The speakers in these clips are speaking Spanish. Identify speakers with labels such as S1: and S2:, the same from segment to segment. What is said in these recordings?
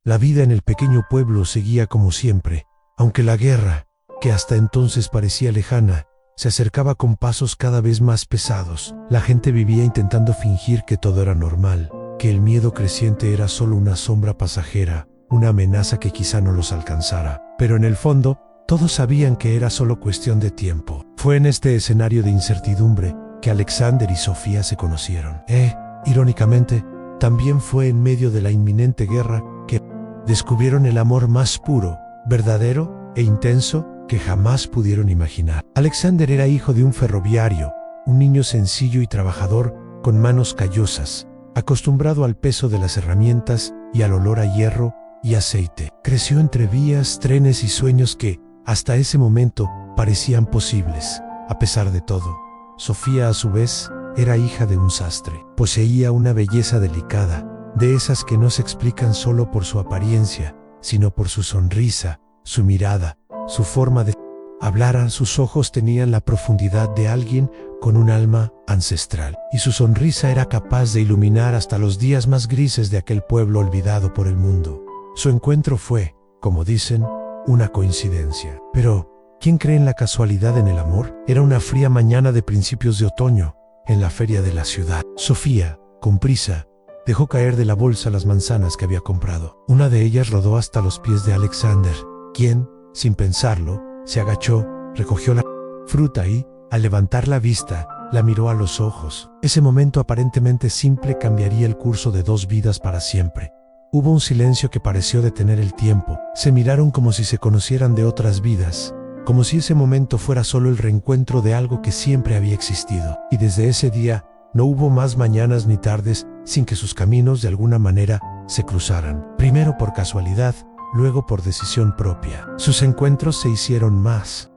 S1: La vida en el pequeño pueblo seguía como siempre, aunque la guerra, que hasta entonces parecía lejana, se acercaba con pasos cada vez más pesados. La gente vivía intentando fingir que todo era normal, que el miedo creciente era solo una sombra pasajera, una amenaza que quizá no los alcanzara. Pero en el fondo, todos sabían que era solo cuestión de tiempo. Fue en este escenario de incertidumbre que Alexander y Sofía se conocieron. Irónicamente, también fue en medio de la inminente guerra que descubrieron el amor más puro, verdadero e intenso que jamás pudieron imaginar. Alexander era hijo de un ferroviario, un niño sencillo y trabajador, con manos callosas, acostumbrado al peso de las herramientas y al olor a hierro y aceite. Creció entre vías, trenes y sueños que, hasta ese momento, parecían posibles. A pesar de todo, Sofía, a su vez, era hija de un sastre. Poseía una belleza delicada, de esas que no se explican solo por su apariencia, sino por su sonrisa, su mirada, su forma de hablar. Sus ojos tenían la profundidad de alguien con un alma ancestral, y su sonrisa era capaz de iluminar hasta los días más grises de aquel pueblo olvidado por el mundo. Su encuentro fue, como dicen, una coincidencia. Pero, ¿quién cree en la casualidad en el amor? Era una fría mañana de principios de otoño, en la feria de la ciudad. Sofía, con prisa, dejó caer de la bolsa las manzanas que había comprado. Una de ellas rodó hasta los pies de Alexander, quien, sin pensarlo, se agachó, recogió la fruta y, al levantar la vista, la miró a los ojos. Ese momento aparentemente simple cambiaría el curso de dos vidas para siempre. Hubo un silencio que pareció detener el tiempo. Se miraron como si se conocieran de otras vidas, como si ese momento fuera solo el reencuentro de algo que siempre había existido. Y desde ese día, no hubo más mañanas ni tardes sin que sus caminos de alguna manera se cruzaran. Primero por casualidad, luego por decisión propia. Sus encuentros se hicieron más.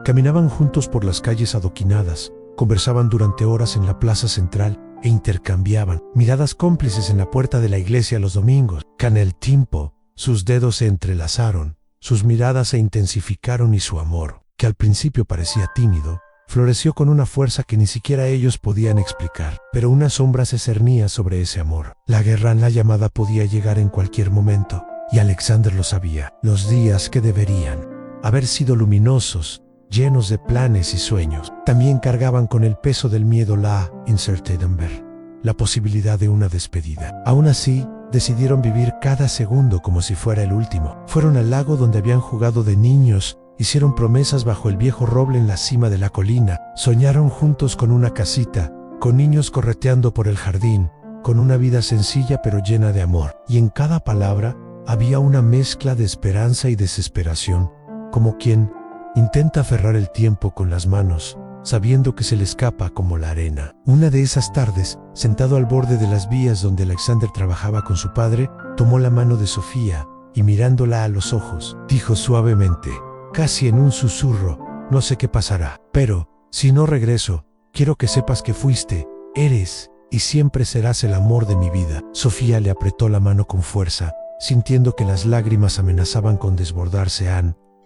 S1: Caminaban juntos por las calles adoquinadas, conversaban durante horas en la plaza central e intercambiaban miradas cómplices en la puerta de la iglesia los domingos. Con el tiempo, sus dedos se entrelazaron, sus miradas se intensificaron y su amor, que al principio parecía tímido, floreció con una fuerza que ni siquiera ellos podían explicar. Pero una sombra se cernía sobre ese amor. La guerra en la llamada podía llegar en cualquier momento, y Alexander lo sabía. Los días que deberían haber sido luminosos, llenos de planes y sueños, también cargaban con el peso del miedo, la incertidumbre, la posibilidad de una despedida. Aún así, decidieron vivir cada segundo como si fuera el último. Fueron al lago donde habían jugado de niños, hicieron promesas bajo el viejo roble en la cima de la colina, soñaron juntos con una casita, con niños correteando por el jardín, con una vida sencilla pero llena de amor. Y en cada palabra había una mezcla de esperanza y desesperación, como quien intenta aferrar el tiempo con las manos, sabiendo que se le escapa como la arena. Una de esas tardes, sentado al borde de las vías donde Alexander trabajaba con su padre, tomó la mano de Sofía y mirándola a los ojos, dijo suavemente, casi en un susurro, no sé qué pasará, pero, si no regreso, quiero que sepas que fuiste, eres y siempre serás el amor de mi vida. Sofía le apretó la mano con fuerza, sintiendo que las lágrimas amenazaban con desbordarse,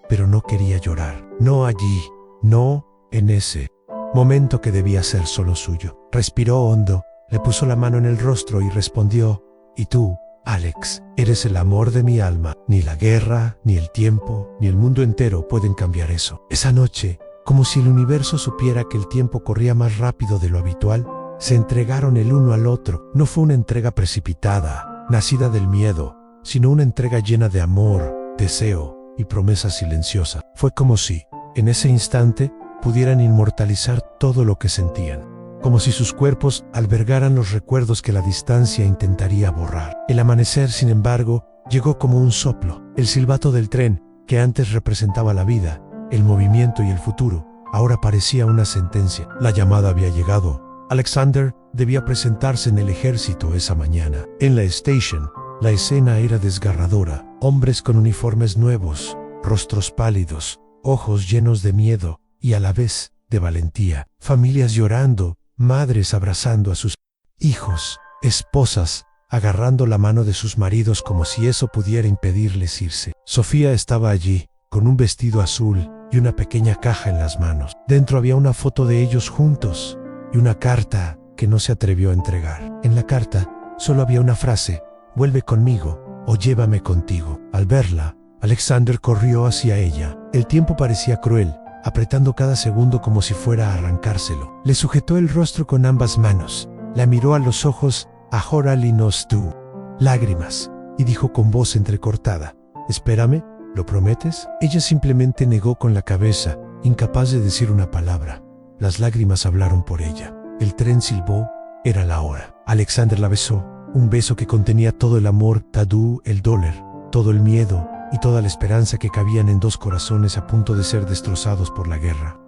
S1: pero no quería llorar. No allí, no en ese momento que debía ser solo suyo. Respiró hondo, le puso la mano en el rostro y respondió, y tú, Alex, eres el amor de mi alma. Ni la guerra, ni el tiempo, ni el mundo entero pueden cambiar eso. Esa noche, como si el universo supiera que el tiempo corría más rápido de lo habitual, se entregaron el uno al otro. No fue una entrega precipitada, nacida del miedo, sino una entrega llena de amor, deseo y promesa silenciosa. Fue como si, en ese instante, pudieran inmortalizar todo lo que sentían, como si sus cuerpos albergaran los recuerdos que la distancia intentaría borrar. El amanecer, sin embargo, llegó como un soplo. El silbato del tren, que antes representaba la vida, el movimiento y el futuro, ahora parecía una sentencia. La llamada había llegado. Alexander debía presentarse en el ejército esa mañana. En la station, la escena era desgarradora. Hombres con uniformes nuevos, rostros pálidos, ojos llenos de miedo y a la vez de valentía. Familias llorando, madres abrazando a sus hijos, esposas agarrando la mano de sus maridos como si eso pudiera impedirles irse. Sofía estaba allí, con un vestido azul y una pequeña caja en las manos. Dentro había una foto de ellos juntos y una carta que no se atrevió a entregar. En la carta solo había una frase: vuelve conmigo, o llévame contigo. Al verla, Alexander corrió hacia ella. El tiempo parecía cruel, apretando cada segundo como si fuera a arrancárselo. Le sujetó el rostro con ambas manos, la miró a los ojos, ahora linos tú. Lágrimas, y dijo con voz entrecortada, «Espérame, ¿lo prometes?». Ella simplemente negó con la cabeza, incapaz de decir una palabra. Las lágrimas hablaron por ella. El tren silbó, era la hora. Alexander la besó, un beso que contenía todo el amor, todo el dolor, todo el miedo y toda la esperanza que cabían en dos corazones a punto de ser destrozados por la guerra.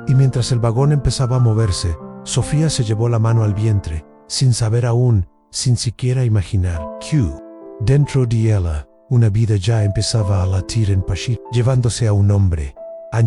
S1: Y mientras el vagón empezaba a moverse, Sofía se llevó la mano al vientre, sin saber aún, sin siquiera imaginar. Dentro de ella, una vida ya empezaba a latir en Pashit, llevándose a un hombre,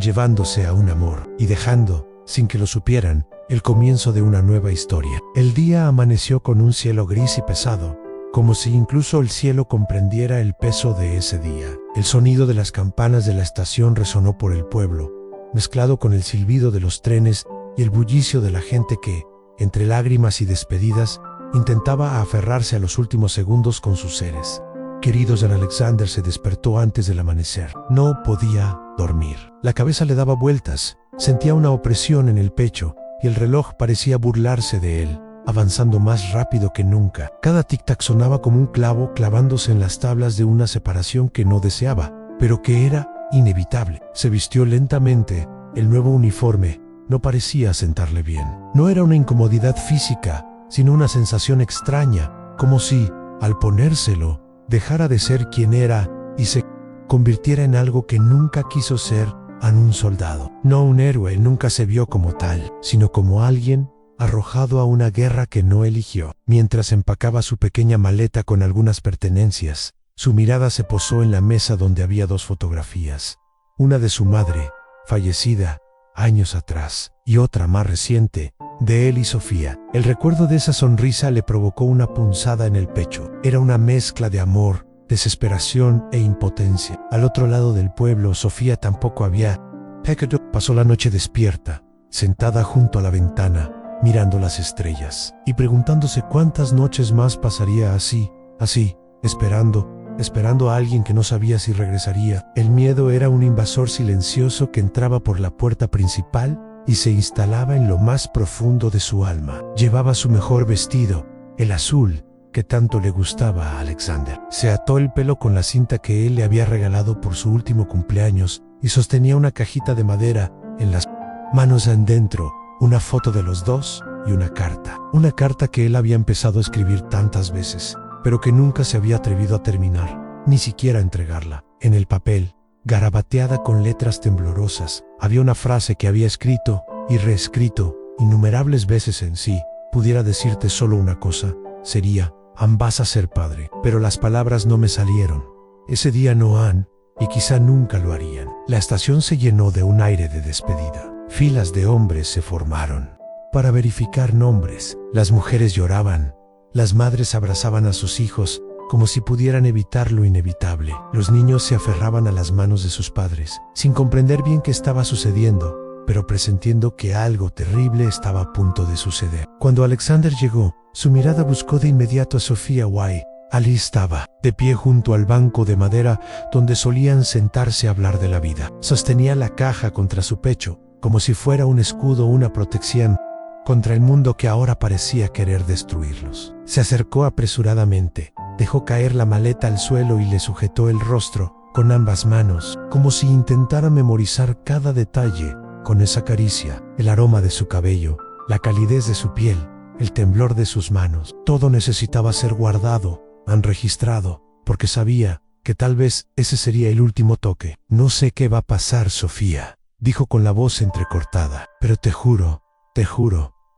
S1: llevándose a un amor, y dejando, sin que lo supieran, el comienzo de una nueva historia. El día amaneció con un cielo gris y pesado, como si incluso el cielo comprendiera el peso de ese día. El sonido de las campanas de la estación resonó por el pueblo, mezclado con el silbido de los trenes y el bullicio de la gente que, entre lágrimas y despedidas, intentaba aferrarse a los últimos segundos con sus seres queridos. Alexander se despertó antes del amanecer. No podía dormir. La cabeza le daba vueltas, sentía una opresión en el pecho, y el reloj parecía burlarse de él, avanzando más rápido que nunca. Cada tic-tac sonaba como un clavo clavándose en las tablas de una separación que no deseaba, pero que era inevitable. Se vistió lentamente. El nuevo uniforme no parecía sentarle bien. No era una incomodidad física, sino una sensación extraña, como si, al ponérselo, dejara de ser quien era y se convirtiera en algo que nunca quiso ser, en un soldado. No un héroe, nunca se vio como tal, sino como alguien arrojado a una guerra que no eligió. Mientras empacaba su pequeña maleta con algunas pertenencias, su mirada se posó en la mesa donde había dos fotografías, una de su madre, fallecida años atrás, y otra más reciente, de él y Sofía. El recuerdo de esa sonrisa le provocó una punzada en el pecho. Era una mezcla de amor, desesperación e impotencia. Al otro lado del pueblo, Sofía tampoco había pecado. Pasó la noche despierta, sentada junto a la ventana, mirando las estrellas, y preguntándose cuántas noches más pasaría así, esperando a alguien que no sabía si regresaría. El miedo era un invasor silencioso que entraba por la puerta principal y se instalaba en lo más profundo de su alma. Llevaba su mejor vestido, el azul, que tanto le gustaba a Alexander. Se ató el pelo con la cinta que él le había regalado por su último cumpleaños y sostenía una cajita de madera en las manos. Adentro, una foto de los dos y una carta. Una carta que él había empezado a escribir tantas veces, pero que nunca se había atrevido a terminar, ni siquiera a entregarla. En el papel, garabateada con letras temblorosas, había una frase que había escrito y reescrito innumerables veces en sí. Pudiera decirte solo una cosa, sería, vas a ser padre. Pero las palabras no me salieron. Ese día no han, y quizá nunca lo harían. La estación se llenó de un aire de despedida. Filas de hombres se formaron para verificar nombres. Las mujeres lloraban. Las madres abrazaban a sus hijos como si pudieran evitar lo inevitable. Los niños se aferraban a las manos de sus padres, sin comprender bien qué estaba sucediendo, pero presintiendo que algo terrible estaba a punto de suceder. Cuando Alexander llegó, su mirada buscó de inmediato a Sofía White. Allí estaba, de pie junto al banco de madera donde solían sentarse a hablar de la vida. Sostenía la caja contra su pecho, como si fuera un escudo, una protección contra el mundo que ahora parecía querer destruirlos. Se acercó apresuradamente, dejó caer la maleta al suelo y le sujetó el rostro con ambas manos, como si intentara memorizar cada detalle con esa caricia, el aroma de su cabello, la calidez de su piel, el temblor de sus manos. Todo necesitaba ser guardado, registrado, porque sabía que tal vez ese sería el último toque. No sé qué va a pasar, Sofía, dijo con la voz entrecortada, pero te juro,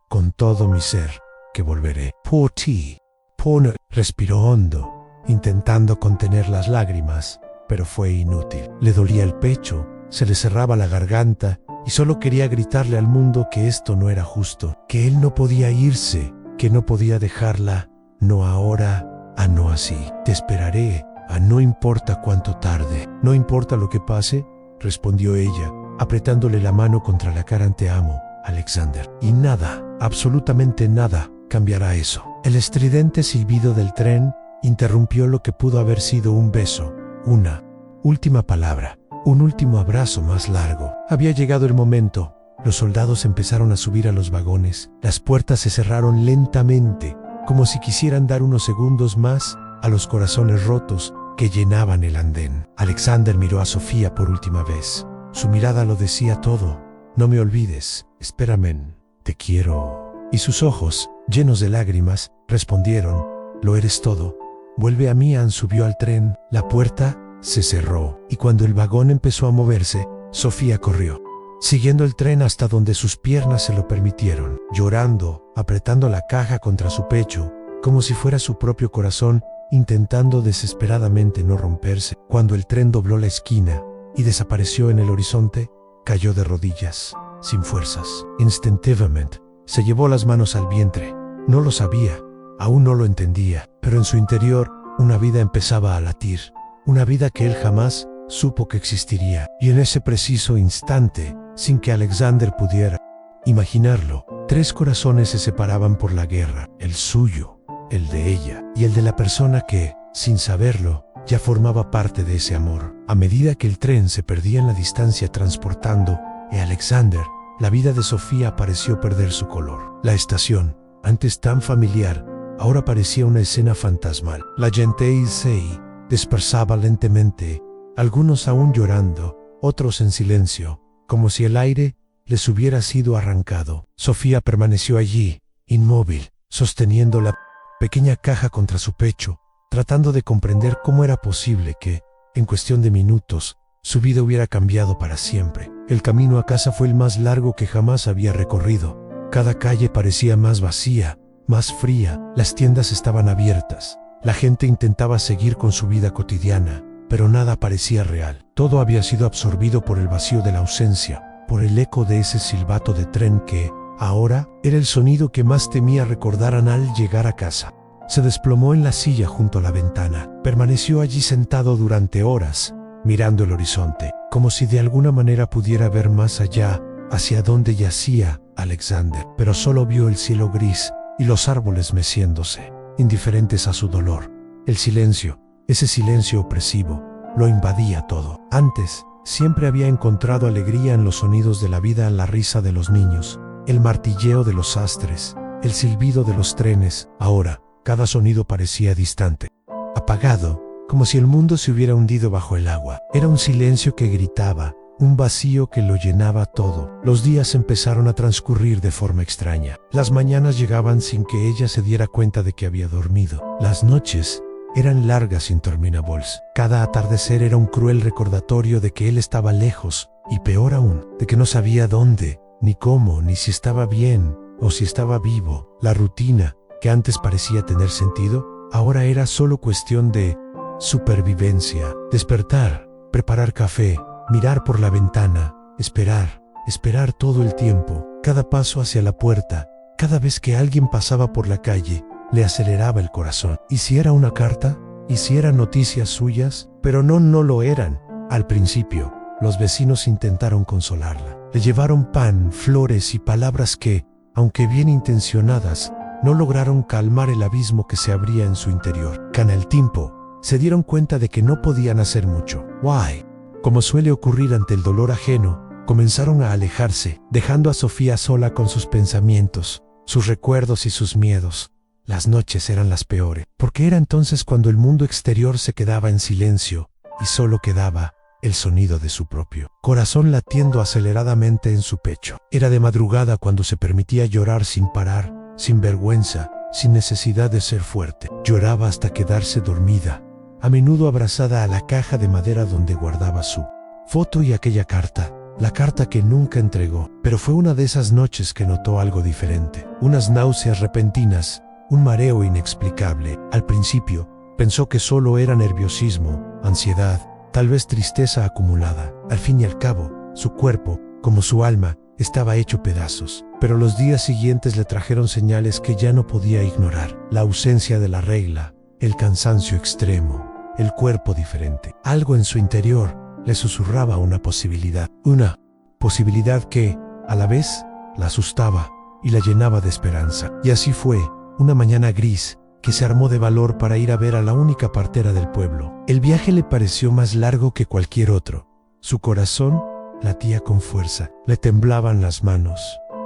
S1: con todo mi ser, que volveré. Por ti. Respiró hondo, intentando contener las lágrimas, pero fue inútil. Le dolía el pecho, se le cerraba la garganta, y solo quería gritarle al mundo que esto no era justo, que él no podía irse, que no podía dejarla, no ahora, no así. Te esperaré, no importa cuánto tarde. No importa lo que pase, respondió ella, apretándole la mano contra la cara. Te amo, Alexander. Y nada, absolutamente nada, cambiará eso. El estridente silbido del tren interrumpió lo que pudo haber sido un beso, una última palabra, un último abrazo más largo. Había llegado el momento. Los soldados empezaron a subir a los vagones. Las puertas se cerraron lentamente, como si quisieran dar unos segundos más a los corazones rotos que llenaban el andén. Alexander miró a Sofía por última vez. Su mirada lo decía todo. No me olvides, espérame, te quiero. Y sus ojos, llenos de lágrimas, respondieron, lo eres todo. Vuelve a mí. Anne subió al tren. La puerta se cerró, y cuando el vagón empezó a moverse, Sofía corrió, siguiendo el tren hasta donde sus piernas se lo permitieron, llorando, apretando la caja contra su pecho, como si fuera su propio corazón, intentando desesperadamente no romperse. Cuando el tren dobló la esquina y desapareció en el horizonte, cayó de rodillas, sin fuerzas. Instintivamente, se llevó las manos al vientre. No lo sabía, aún no lo entendía, pero en su interior, una vida empezaba a latir. Una vida que él jamás supo que existiría. Y en ese preciso instante, sin que Alexander pudiera imaginarlo, 3 corazones se separaban por la guerra. El suyo, el de ella y el de la persona que, sin saberlo, ya formaba parte de ese amor. A medida que el tren se perdía en la distancia transportando a Alexander, la vida de Sofía pareció perder su color. La estación, antes tan familiar, ahora parecía una escena fantasmal. La gente se dispersaba lentamente, algunos aún llorando, otros en silencio, como si el aire les hubiera sido arrancado. Sofía permaneció allí, inmóvil, sosteniendo la pequeña caja contra su pecho, tratando de comprender cómo era posible que, en cuestión de minutos, su vida hubiera cambiado para siempre. El camino a casa fue el más largo que jamás había recorrido. Cada calle parecía más vacía, más fría, las tiendas estaban abiertas. La gente intentaba seguir con su vida cotidiana, pero nada parecía real. Todo había sido absorbido por el vacío de la ausencia, por el eco de ese silbato de tren que, ahora, era el sonido que más temía recordaran al llegar a casa. Se desplomó en la silla junto a la ventana. Permaneció allí sentado durante horas, mirando el horizonte, como si de alguna manera pudiera ver más allá, hacia donde yacía Alexander. Pero solo vio el cielo gris y los árboles meciéndose, indiferentes a su dolor. El silencio, ese silencio opresivo, lo invadía todo. Antes, siempre había encontrado alegría en los sonidos de la vida, en la risa de los niños, el martilleo de los sastres, el silbido de los trenes. Ahora, cada sonido parecía distante, apagado, como si el mundo se hubiera hundido bajo el agua. Era un silencio que gritaba, un vacío que lo llenaba todo. Los días empezaron a transcurrir de forma extraña. Las mañanas llegaban sin que ella se diera cuenta de que había dormido. Las noches eran largas, interminables. Cada atardecer era un cruel recordatorio de que él estaba lejos, y peor aún, de que no sabía dónde, ni cómo, ni si estaba bien, o si estaba vivo. La rutina, que antes parecía tener sentido, ahora era solo cuestión de supervivencia. Despertar, preparar café, mirar por la ventana, esperar todo el tiempo. Cada paso hacia la puerta, cada vez que alguien pasaba por la calle, le aceleraba el corazón. ¿Y si era una carta? ¿Y si eran noticias suyas? Pero no lo eran. Al principio, los vecinos intentaron consolarla. Le llevaron pan, flores y palabras que, aunque bien intencionadas, no lograron calmar el abismo que se abría en su interior. Con el tiempo, se dieron cuenta de que no podían hacer mucho. Why? Como suele ocurrir ante el dolor ajeno, comenzaron a alejarse, dejando a Sofía sola con sus pensamientos, sus recuerdos y sus miedos. Las noches eran las peores, porque era entonces cuando el mundo exterior se quedaba en silencio y solo quedaba el sonido de su propio corazón latiendo aceleradamente en su pecho. Era de madrugada cuando se permitía llorar sin parar, sin vergüenza, sin necesidad de ser fuerte. Lloraba hasta quedarse dormida, a menudo abrazada a la caja de madera donde guardaba su foto y aquella carta, la carta que nunca entregó. Pero fue una de esas noches que notó algo diferente, unas náuseas repentinas, un mareo inexplicable. Al principio, pensó que solo era nerviosismo, ansiedad, tal vez tristeza acumulada. Al fin y al cabo, su cuerpo, como su alma, estaba hecho pedazos. Pero los días siguientes le trajeron señales que ya no podía ignorar. La ausencia de la regla, el cansancio extremo, el cuerpo diferente. Algo en su interior le susurraba una posibilidad que, a la vez, la asustaba y la llenaba de esperanza. Y así fue, una mañana gris, que se armó de valor para ir a ver a la única partera del pueblo. El viaje le pareció más largo que cualquier otro. Su corazón latía con fuerza, le temblaban las manos.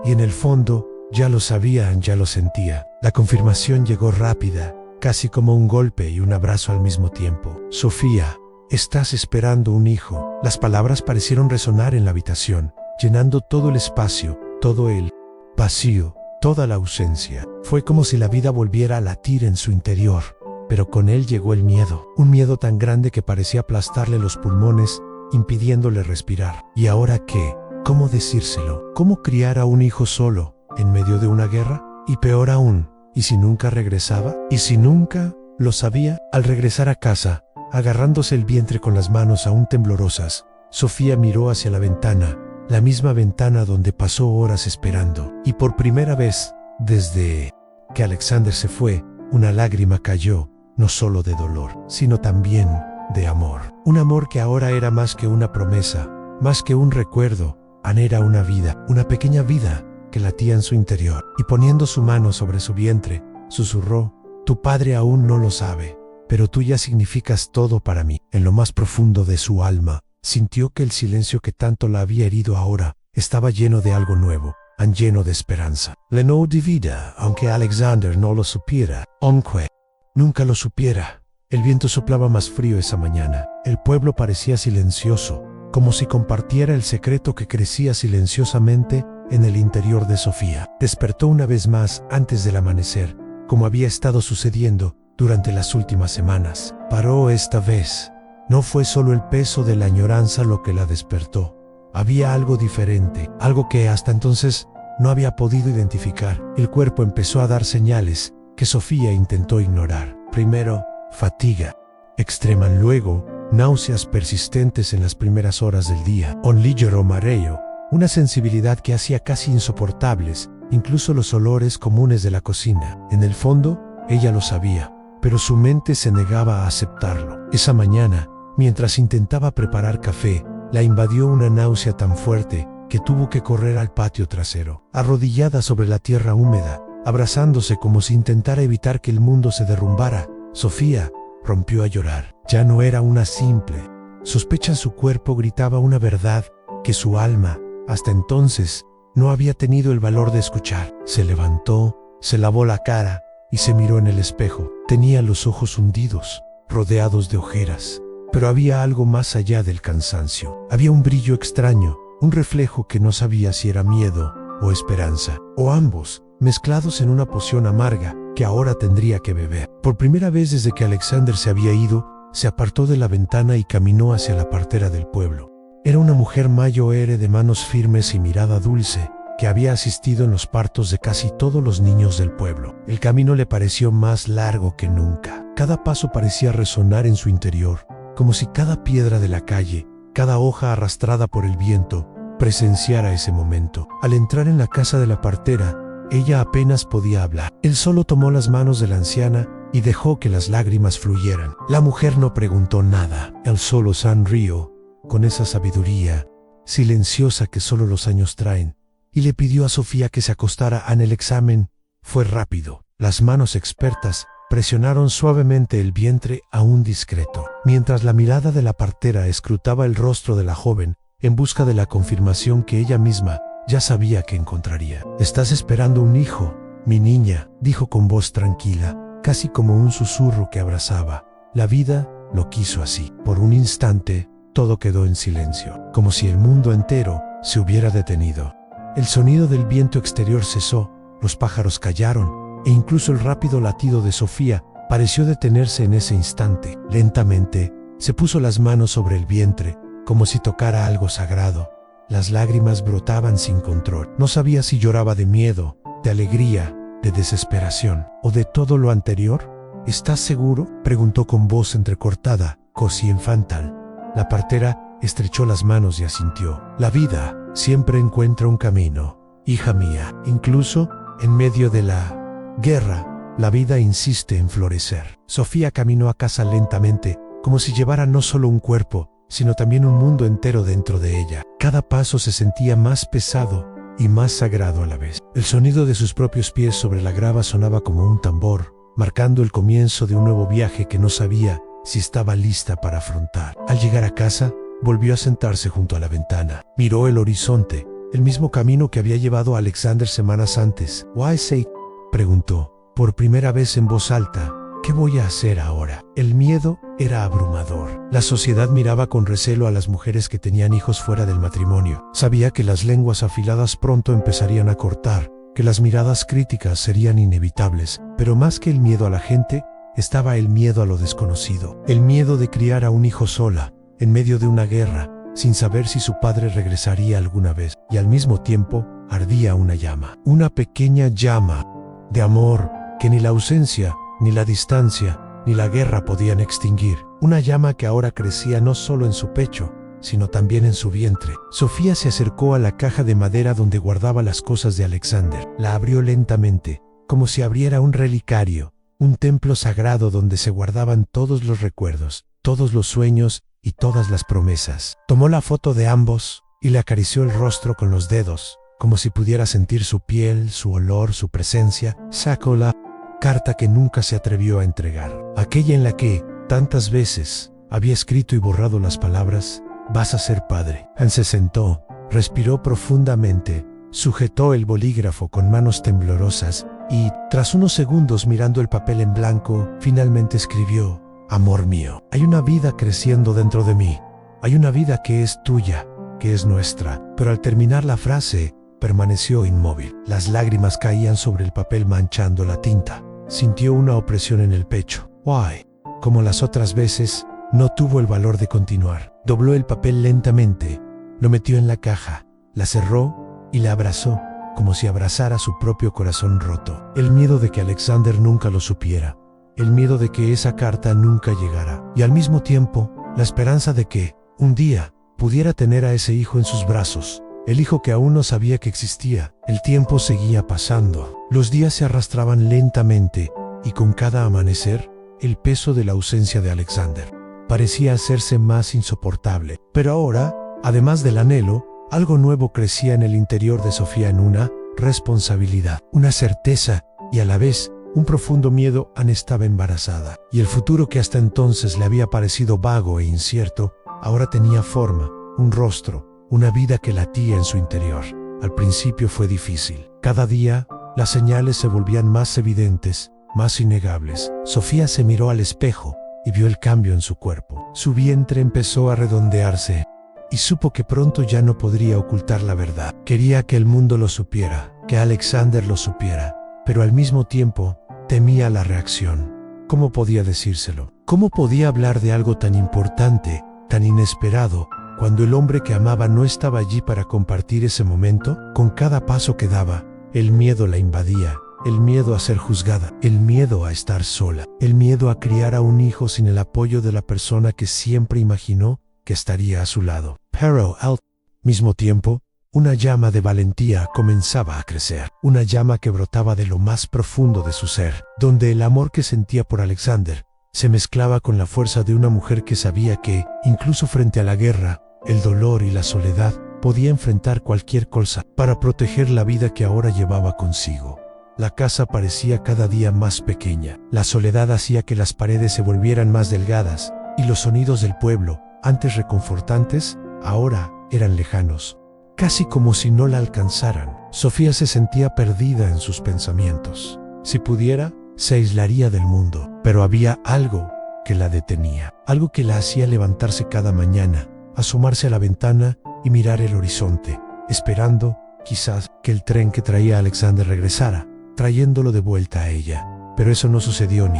S1: Y en el fondo, ya lo sabían, ya lo sentía. La confirmación llegó rápida, casi como un golpe y un abrazo al mismo tiempo. Sofía, estás esperando un hijo. Las palabras parecieron resonar en la habitación, llenando todo el espacio, todo el vacío, toda la ausencia. Fue como si la vida volviera a latir en su interior, pero con él llegó el miedo. Un miedo tan grande que parecía aplastarle los pulmones, impidiéndole respirar. ¿Y ahora qué? ¿Cómo decírselo? ¿Cómo criar a un hijo solo, en medio de una guerra? Y peor aún, ¿y si nunca regresaba? ¿Y si nunca lo sabía? Al regresar a casa, agarrándose el vientre con las manos aún temblorosas, Sofía miró hacia la ventana, la misma ventana donde pasó horas esperando. Y por primera vez, desde que Alexander se fue, una lágrima cayó, no solo de dolor, sino también de amor. Un amor que ahora era más que una promesa, más que un recuerdo, anhela una vida, una pequeña vida que latía en su interior. Y poniendo su mano sobre su vientre, susurró: tu padre aún no lo sabe, pero tú ya significas todo para mí. En lo más profundo de su alma, sintió que el silencio que tanto la había herido ahora estaba lleno de algo nuevo, lleno de esperanza. Lleno de vida, aunque Alexander no lo supiera, aunque nunca lo supiera. El viento soplaba más frío esa mañana. El pueblo parecía silencioso, como si compartiera el secreto que crecía silenciosamente en el interior de Sofía. Despertó una vez más antes del amanecer, como había estado sucediendo durante las últimas semanas. Paró esta vez. No fue solo el peso de la añoranza lo que la despertó. Había algo diferente, algo que hasta entonces no había podido identificar. El cuerpo empezó a dar señales que Sofía intentó ignorar. Primero, fatiga extrema, luego, náuseas persistentes en las primeras horas del día, un ligero mareo, una sensibilidad que hacía casi insoportables incluso los olores comunes de la cocina. En el fondo, ella lo sabía, pero su mente se negaba a aceptarlo. Esa mañana, mientras intentaba preparar café, la invadió una náusea tan fuerte que tuvo que correr al patio trasero. Arrodillada sobre la tierra húmeda, abrazándose como si intentara evitar que el mundo se derrumbara, Sofía rompió a llorar. Ya no era una simple sospecha, su cuerpo gritaba una verdad que su alma, hasta entonces, no había tenido el valor de escuchar. Se levantó, se lavó la cara y se miró en el espejo. Tenía los ojos hundidos, rodeados de ojeras. Pero había algo más allá del cansancio. Había un brillo extraño, un reflejo que no sabía si era miedo o esperanza, o ambos, mezclados en una poción amarga que ahora tendría que beber. Por primera vez desde que Alexander se había ido, se apartó de la ventana y caminó hacia la partera del pueblo. Era una mujer mayor de manos firmes y mirada dulce, que había asistido en los partos de casi todos los niños del pueblo. El camino le pareció más largo que nunca. Cada paso parecía resonar en su interior, como si cada piedra de la calle, cada hoja arrastrada por el viento, presenciara ese momento. Al entrar en la casa de la partera, ella apenas podía hablar. Él solo tomó las manos de la anciana y dejó que las lágrimas fluyeran. La mujer no preguntó nada. Él solo sonrió, con esa sabiduría silenciosa que solo los años traen, y le pidió a Sofía que se acostara en el examen. Fue rápido. Las manos expertas presionaron suavemente el vientre aún discreto, mientras la mirada de la partera escrutaba el rostro de la joven en busca de la confirmación que ella misma ya sabía que encontraría. «Estás esperando un hijo, mi niña», dijo con voz tranquila, casi como un susurro que abrazaba. La vida lo quiso así. Por un instante, todo quedó en silencio, como si el mundo entero se hubiera detenido. El sonido del viento exterior cesó, los pájaros callaron, e incluso el rápido latido de Sofía pareció detenerse en ese instante. Lentamente, se puso las manos sobre el vientre, como si tocara algo sagrado. Las lágrimas brotaban sin control. No sabía si lloraba de miedo, de alegría, de desesperación, o de todo lo anterior. «¿Estás seguro?», preguntó con voz entrecortada, casi infantil. La partera estrechó las manos y asintió. «La vida siempre encuentra un camino, hija mía. Incluso en medio de la guerra, la vida insiste en florecer». Sofía caminó a casa lentamente, como si llevara no solo un cuerpo, sino también un mundo entero dentro de ella. Cada paso se sentía más pesado y más sagrado a la vez. El sonido de sus propios pies sobre la grava sonaba como un tambor, marcando el comienzo de un nuevo viaje que no sabía si estaba lista para afrontar. Al llegar a casa, volvió a sentarse junto a la ventana. Miró el horizonte, el mismo camino que había llevado a Alexander semanas antes. «Why say?» preguntó, por primera vez en voz alta. «¿Qué voy a hacer ahora?» El miedo era abrumador. La sociedad miraba con recelo a las mujeres que tenían hijos fuera del matrimonio. Sabía que las lenguas afiladas pronto empezarían a cortar, que las miradas críticas serían inevitables, pero más que el miedo a la gente, estaba el miedo a lo desconocido. El miedo de criar a un hijo sola, en medio de una guerra, sin saber si su padre regresaría alguna vez, y al mismo tiempo ardía una llama. Una pequeña llama de amor que ni la ausencia, ni la distancia, ni la guerra podían extinguir. Una llama que ahora crecía no solo en su pecho, sino también en su vientre. Sofía se acercó a la caja de madera donde guardaba las cosas de Alexander. La abrió lentamente, como si abriera un relicario, un templo sagrado donde se guardaban todos los recuerdos, todos los sueños y todas las promesas. Tomó la foto de ambos y le acarició el rostro con los dedos, como si pudiera sentir su piel, su olor, su presencia. Sacó la carta que nunca se atrevió a entregar, aquella en la que, tantas veces, había escrito y borrado las palabras: «Vas a ser padre». Anne se sentó, respiró profundamente, sujetó el bolígrafo con manos temblorosas y, tras unos segundos mirando el papel en blanco, finalmente escribió: «Amor mío, hay una vida creciendo dentro de mí. Hay una vida que es tuya, que es nuestra». Pero al terminar la frase, permaneció inmóvil. Las lágrimas caían sobre el papel manchando la tinta. Sintió una opresión en el pecho. «Why?» Como las otras veces, no tuvo el valor de continuar. Dobló el papel lentamente, lo metió en la caja, la cerró y la abrazó, como si abrazara su propio corazón roto. El miedo de que Alexander nunca lo supiera, el miedo de que esa carta nunca llegara, y al mismo tiempo, la esperanza de que, un día, pudiera tener a ese hijo en sus brazos, el hijo que aún no sabía que existía. El tiempo seguía pasando. Los días se arrastraban lentamente, y con cada amanecer, el peso de la ausencia de Alexander parecía hacerse más insoportable. Pero ahora, además del anhelo, algo nuevo crecía en el interior de Sofía, en una responsabilidad, una certeza y a la vez un profundo miedo. Anne estaba embarazada, y el futuro que hasta entonces le había parecido vago e incierto, ahora tenía forma, un rostro, una vida que latía en su interior. Al principio fue difícil. Cada día, las señales se volvían más evidentes, más innegables. Sofía se miró al espejo y vio el cambio en su cuerpo. Su vientre empezó a redondearse y supo que pronto ya no podría ocultar la verdad. Quería que el mundo lo supiera, que Alexander lo supiera, pero al mismo tiempo temía la reacción. ¿Cómo podía decírselo? ¿Cómo podía hablar de algo tan importante, tan inesperado, cuando el hombre que amaba no estaba allí para compartir ese momento? Con cada paso que daba, el miedo la invadía. El miedo a ser juzgada, el miedo a estar sola, el miedo a criar a un hijo sin el apoyo de la persona que siempre imaginó que estaría a su lado. Pero al mismo tiempo, una llama de valentía comenzaba a crecer, una llama que brotaba de lo más profundo de su ser, donde el amor que sentía por Alexander se mezclaba con la fuerza de una mujer que sabía que, incluso frente a la guerra, el dolor y la soledad, podía enfrentar cualquier cosa para proteger la vida que ahora llevaba consigo. La casa parecía cada día más pequeña. La soledad hacía que las paredes se volvieran más delgadas, y los sonidos del pueblo, antes reconfortantes, ahora eran lejanos, casi como si no la alcanzaran. Sofía se sentía perdida en sus pensamientos. Si pudiera, se aislaría del mundo, pero había algo que la detenía, algo que la hacía levantarse cada mañana, asomarse a la ventana y mirar el horizonte, esperando, quizás, que el tren que traía a Alexander regresara, trayéndolo de vuelta a ella. Pero eso no sucedió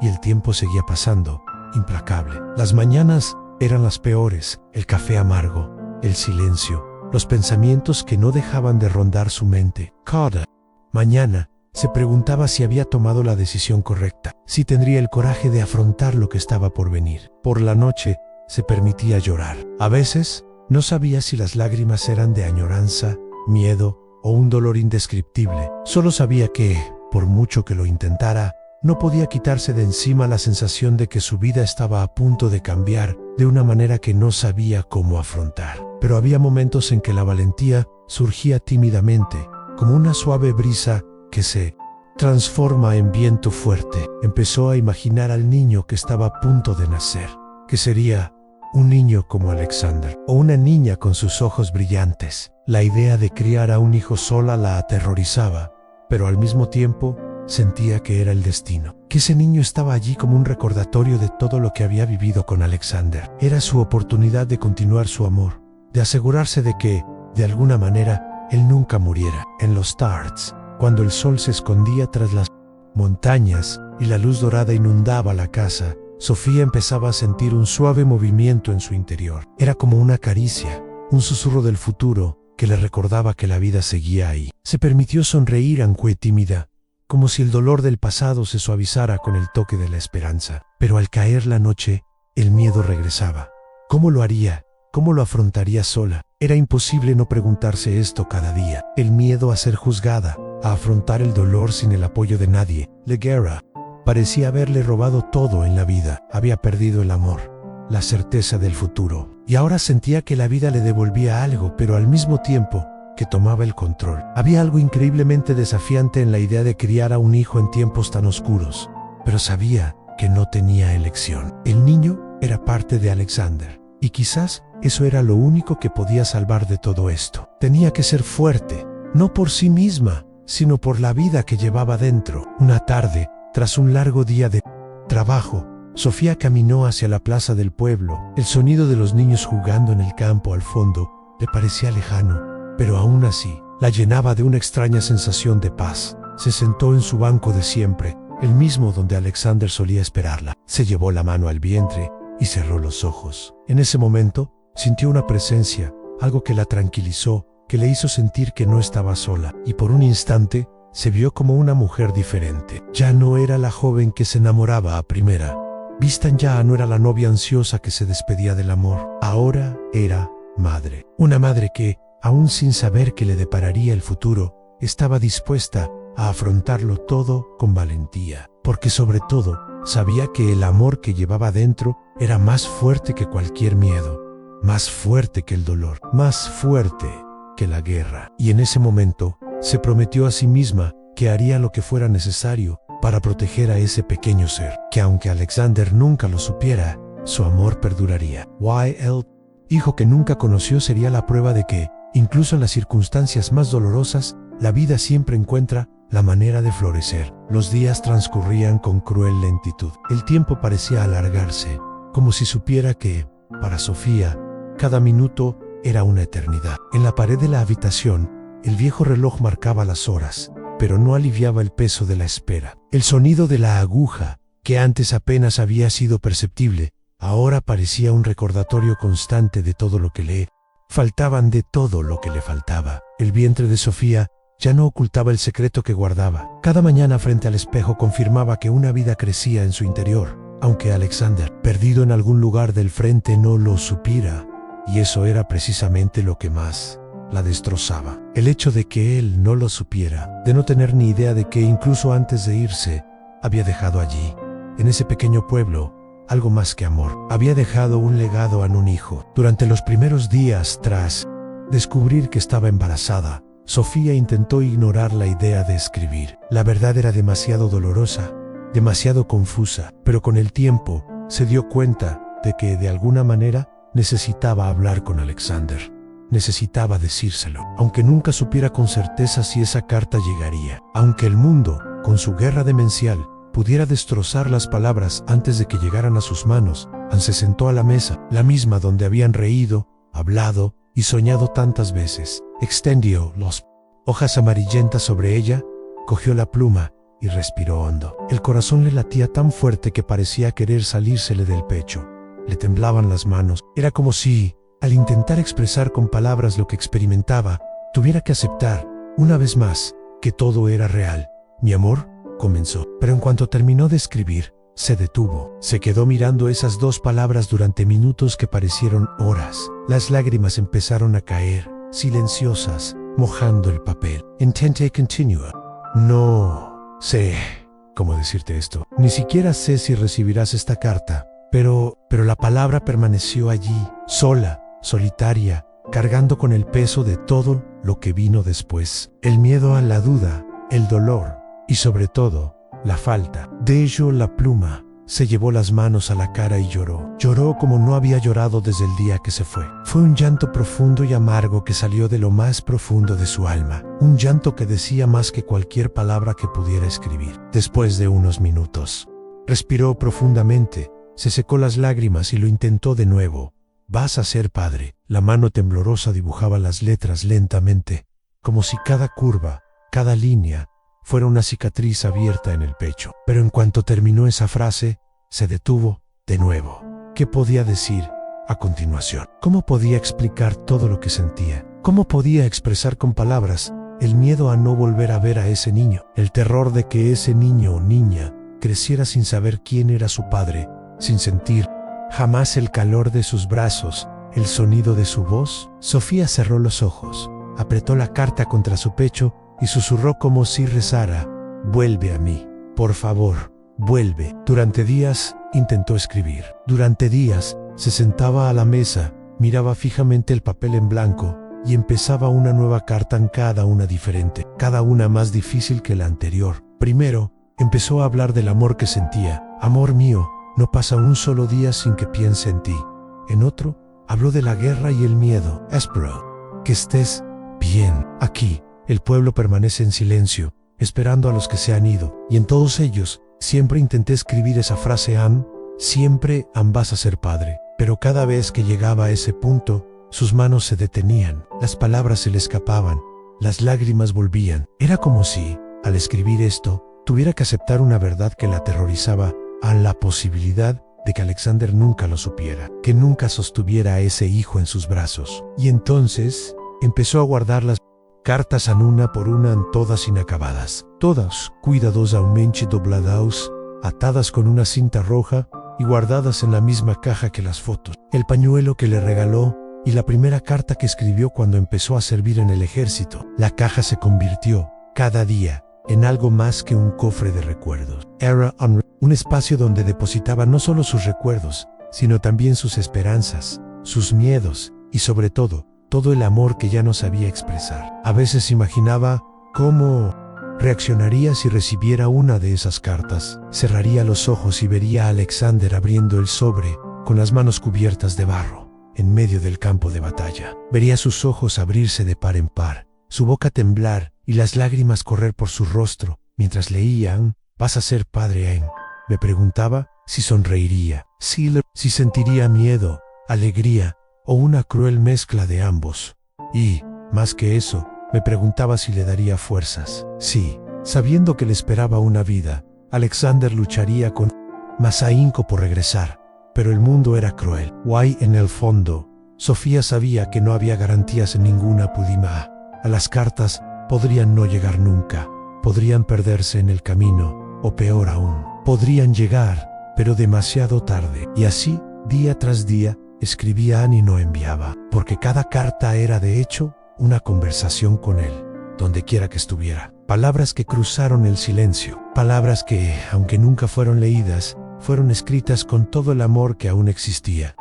S1: y el tiempo seguía pasando, implacable. Las mañanas eran las peores, el café amargo, el silencio, los pensamientos que no dejaban de rondar su mente. Cada mañana se preguntaba si había tomado la decisión correcta, si tendría el coraje de afrontar lo que estaba por venir. Por la noche se permitía llorar. A veces no sabía si las lágrimas eran de añoranza, miedo o un dolor indescriptible. Solo sabía que, por mucho que lo intentara, no podía quitarse de encima la sensación de que su vida estaba a punto de cambiar de una manera que no sabía cómo afrontar. Pero había momentos en que la valentía surgía tímidamente, como una suave brisa que se transforma en viento fuerte. Empezó a imaginar al niño que estaba a punto de nacer, que sería un niño como Alexander, o una niña con sus ojos brillantes. La idea de criar a un hijo sola la aterrorizaba, pero al mismo tiempo sentía que era el destino, que ese niño estaba allí como un recordatorio de todo lo que había vivido con Alexander. Era su oportunidad de continuar su amor, de asegurarse de que, de alguna manera, él nunca muriera. En los Tarts, cuando el sol se escondía tras las montañas y la luz dorada inundaba la casa, Sofía empezaba a sentir un suave movimiento en su interior. Era como una caricia, un susurro del futuro que le recordaba que la vida seguía ahí. Se permitió sonreír aunque tímida, como si el dolor del pasado se suavizara con el toque de la esperanza. Pero al caer la noche, el miedo regresaba. ¿Cómo lo haría? ¿Cómo lo afrontaría sola? Era imposible no preguntarse esto cada día. El miedo a ser juzgada, a afrontar el dolor sin el apoyo de nadie. Leguera parecía haberle robado todo en la vida. Había perdido el amor, la certeza del futuro, y ahora sentía que la vida le devolvía algo, pero al mismo tiempo que tomaba el control. Había algo increíblemente desafiante en la idea de criar a un hijo en tiempos tan oscuros, pero sabía que no tenía elección. El niño era parte de Alexander, y quizás eso era lo único que podía salvar de todo esto. Tenía que ser fuerte, no por sí misma, sino por la vida que llevaba dentro. Una tarde, tras un largo día de trabajo, Sofía caminó hacia la plaza del pueblo. El sonido de los niños jugando en el campo al fondo le parecía lejano, pero aún así la llenaba de una extraña sensación de paz. Se sentó en su banco de siempre, el mismo donde Alexander solía esperarla. Se llevó la mano al vientre y cerró los ojos. En ese momento, sintió una presencia, algo que la tranquilizó, que le hizo sentir que no estaba sola, y por un instante se vio como una mujer diferente. Ya no era la joven que se enamoraba a primera vista, ya no era la novia ansiosa que se despedía del amor. Ahora era madre. Una madre que, aún sin saber qué le depararía el futuro, estaba dispuesta a afrontarlo todo con valentía, porque sobre todo sabía que el amor que llevaba dentro era más fuerte que cualquier miedo, más fuerte que el dolor, más fuerte que la guerra. Y en ese momento se prometió a sí misma que haría lo que fuera necesario para proteger a ese pequeño ser, que aunque Alexander nunca lo supiera, su amor perduraría. El hijo que nunca conoció sería la prueba de que, incluso en las circunstancias más dolorosas, la vida siempre encuentra la manera de florecer. Los días transcurrían con cruel lentitud. El tiempo parecía alargarse, como si supiera que, para Sofía, cada minuto era una eternidad. En la pared de la habitación, el viejo reloj marcaba las horas, pero no aliviaba el peso de la espera. El sonido de la aguja, que antes apenas había sido perceptible, ahora parecía un recordatorio constante de todo lo que le faltaban, de todo lo que le faltaba. El vientre de Sofía ya no ocultaba el secreto que guardaba. Cada mañana frente al espejo confirmaba que una vida crecía en su interior, aunque Alexander, perdido en algún lugar del frente, no lo supiera, y eso era precisamente lo que más la destrozaba. El hecho de que él no lo supiera, de no tener ni idea de que incluso antes de irse, había dejado allí, en ese pequeño pueblo, algo más que amor. Había dejado un legado a un hijo. Durante los primeros días tras descubrir que estaba embarazada, Sofía intentó ignorar la idea de escribir. La verdad era demasiado dolorosa, demasiado confusa, pero con el tiempo se dio cuenta de que de alguna manera necesitaba hablar con Alexander. Necesitaba decírselo, aunque nunca supiera con certeza si esa carta llegaría. Aunque el mundo, con su guerra demencial, pudiera destrozar las palabras antes de que llegaran a sus manos, Anne se sentó a la mesa, la misma donde habían reído, hablado y soñado tantas veces. Extendió las hojas amarillentas sobre ella, cogió la pluma y respiró hondo. El corazón le latía tan fuerte que parecía querer salírsele del pecho. Le temblaban las manos. Era como si, al intentar expresar con palabras lo que experimentaba, tuviera que aceptar, una vez más, que todo era real. «Mi amor», comenzó, pero en cuanto terminó de escribir, se detuvo. Se quedó mirando esas dos palabras durante minutos que parecieron horas. Las lágrimas empezaron a caer, silenciosas, mojando el papel. Intenté continuar. No sé cómo decirte esto. Ni siquiera sé si recibirás esta carta, pero la palabra permaneció allí, sola, solitaria, cargando con el peso de todo lo que vino después. El miedo a la duda, el dolor, y sobre todo, la falta de ello. La pluma se llevó las manos a la cara y lloró. Lloró como no había llorado desde el día que se fue. Fue un llanto profundo y amargo que salió de lo más profundo de su alma. Un llanto que decía más que cualquier palabra que pudiera escribir. Después de unos minutos, respiró profundamente, se secó las lágrimas y lo intentó de nuevo. Vas a ser padre. La mano temblorosa dibujaba las letras lentamente, como si cada curva, cada línea, fuera una cicatriz abierta en el pecho. Pero en cuanto terminó esa frase, se detuvo de nuevo. ¿Qué podía decir a continuación? ¿Cómo podía explicar todo lo que sentía? ¿Cómo podía expresar con palabras el miedo a no volver a ver a ese niño? El terror de que ese niño o niña creciera sin saber quién era su padre, sin sentir jamás el calor de sus brazos, el sonido de su voz. Sofía cerró los ojos, apretó la carta contra su pecho y susurró como si rezara: vuelve a mí, por favor, vuelve. Durante días intentó escribir. Durante días se sentaba a la mesa, miraba fijamente el papel en blanco y empezaba una nueva carta, en cada una diferente, cada una más difícil que la anterior. Primero, empezó a hablar del amor que sentía. Amor mío, no pasa un solo día sin que piense en ti. En otro, habló de la guerra y el miedo. Espero que estés bien. Aquí, el pueblo permanece en silencio, esperando a los que se han ido. Y en todos ellos, siempre intenté escribir esa frase: siempre vas a ser padre. Pero cada vez que llegaba a ese punto, sus manos se detenían, las palabras se le escapaban, las lágrimas volvían. Era como si, al escribir esto, tuviera que aceptar una verdad que la aterrorizaba, a la posibilidad de que Alexander nunca lo supiera, que nunca sostuviera a ese hijo en sus brazos. Y entonces empezó a guardar las cartas una por una, todas inacabadas, todas cuidadosamente dobladas, atadas con una cinta roja y guardadas en la misma caja que las fotos, el pañuelo que le regaló y la primera carta que escribió cuando empezó a servir en el ejército. La caja se convirtió, cada día, en algo más que un cofre de recuerdos. Era un espacio donde depositaba no solo sus recuerdos, sino también sus esperanzas, sus miedos y sobre todo el amor que ya no sabía expresar. A veces imaginaba cómo reaccionaría si recibiera una de esas cartas. Cerraría los ojos y vería a Alexander abriendo el sobre con las manos cubiertas de barro, en medio del campo de batalla. Vería sus ojos abrirse de par en par, su boca temblar y las lágrimas correr por su rostro mientras leían: vas a ser padre. Me preguntaba si sonreiría, si sentiría miedo, alegría o una cruel mezcla de ambos. Y, más que eso, me preguntaba si le daría fuerzas. Sí, sabiendo que le esperaba una vida, Alexander lucharía con más ahínco por regresar. Pero el mundo era cruel. Guay, en el fondo, Sofía sabía que no había garantías en ninguna pudima. A las cartas podrían no llegar nunca, podrían perderse en el camino, o peor aún, podrían llegar, pero demasiado tarde. Y así, día tras día, escribía y no enviaba, porque cada carta era de hecho una conversación con él, donde quiera que estuviera. Palabras que cruzaron el silencio, palabras que, aunque nunca fueron leídas, fueron escritas con todo el amor que aún existía.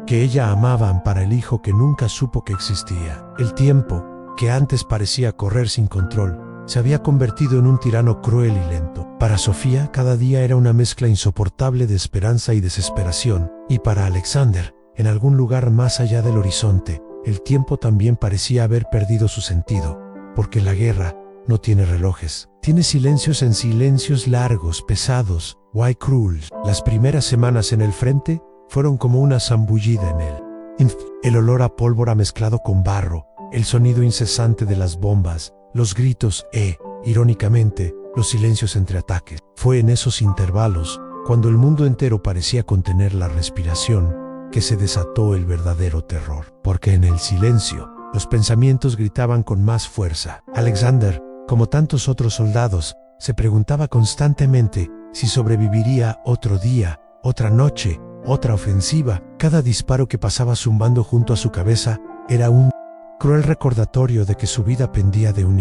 S1: Que ella amaba para el hijo que nunca supo que existía. El tiempo, que antes parecía correr sin control, se había convertido en un tirano cruel y lento. Para Sofía, cada día era una mezcla insoportable de esperanza y desesperación. Y para Alexander, en algún lugar más allá del horizonte, el tiempo también parecía haber perdido su sentido. Porque la guerra no tiene relojes. Tiene silencios en silencios largos, pesados, cruel. Las primeras semanas en el frente fueron como una zambullida en él. El olor a pólvora mezclado con barro, el sonido incesante de las bombas, los gritos irónicamente, los silencios entre ataques. Fue en esos intervalos, cuando el mundo entero parecía contener la respiración, que se desató el verdadero terror. Porque en el silencio, los pensamientos gritaban con más fuerza. Alexander, como tantos otros soldados, se preguntaba constantemente si sobreviviría otro día, otra noche, otra ofensiva. Cada disparo que pasaba zumbando junto a su cabeza era un cruel recordatorio de que su vida pendía de un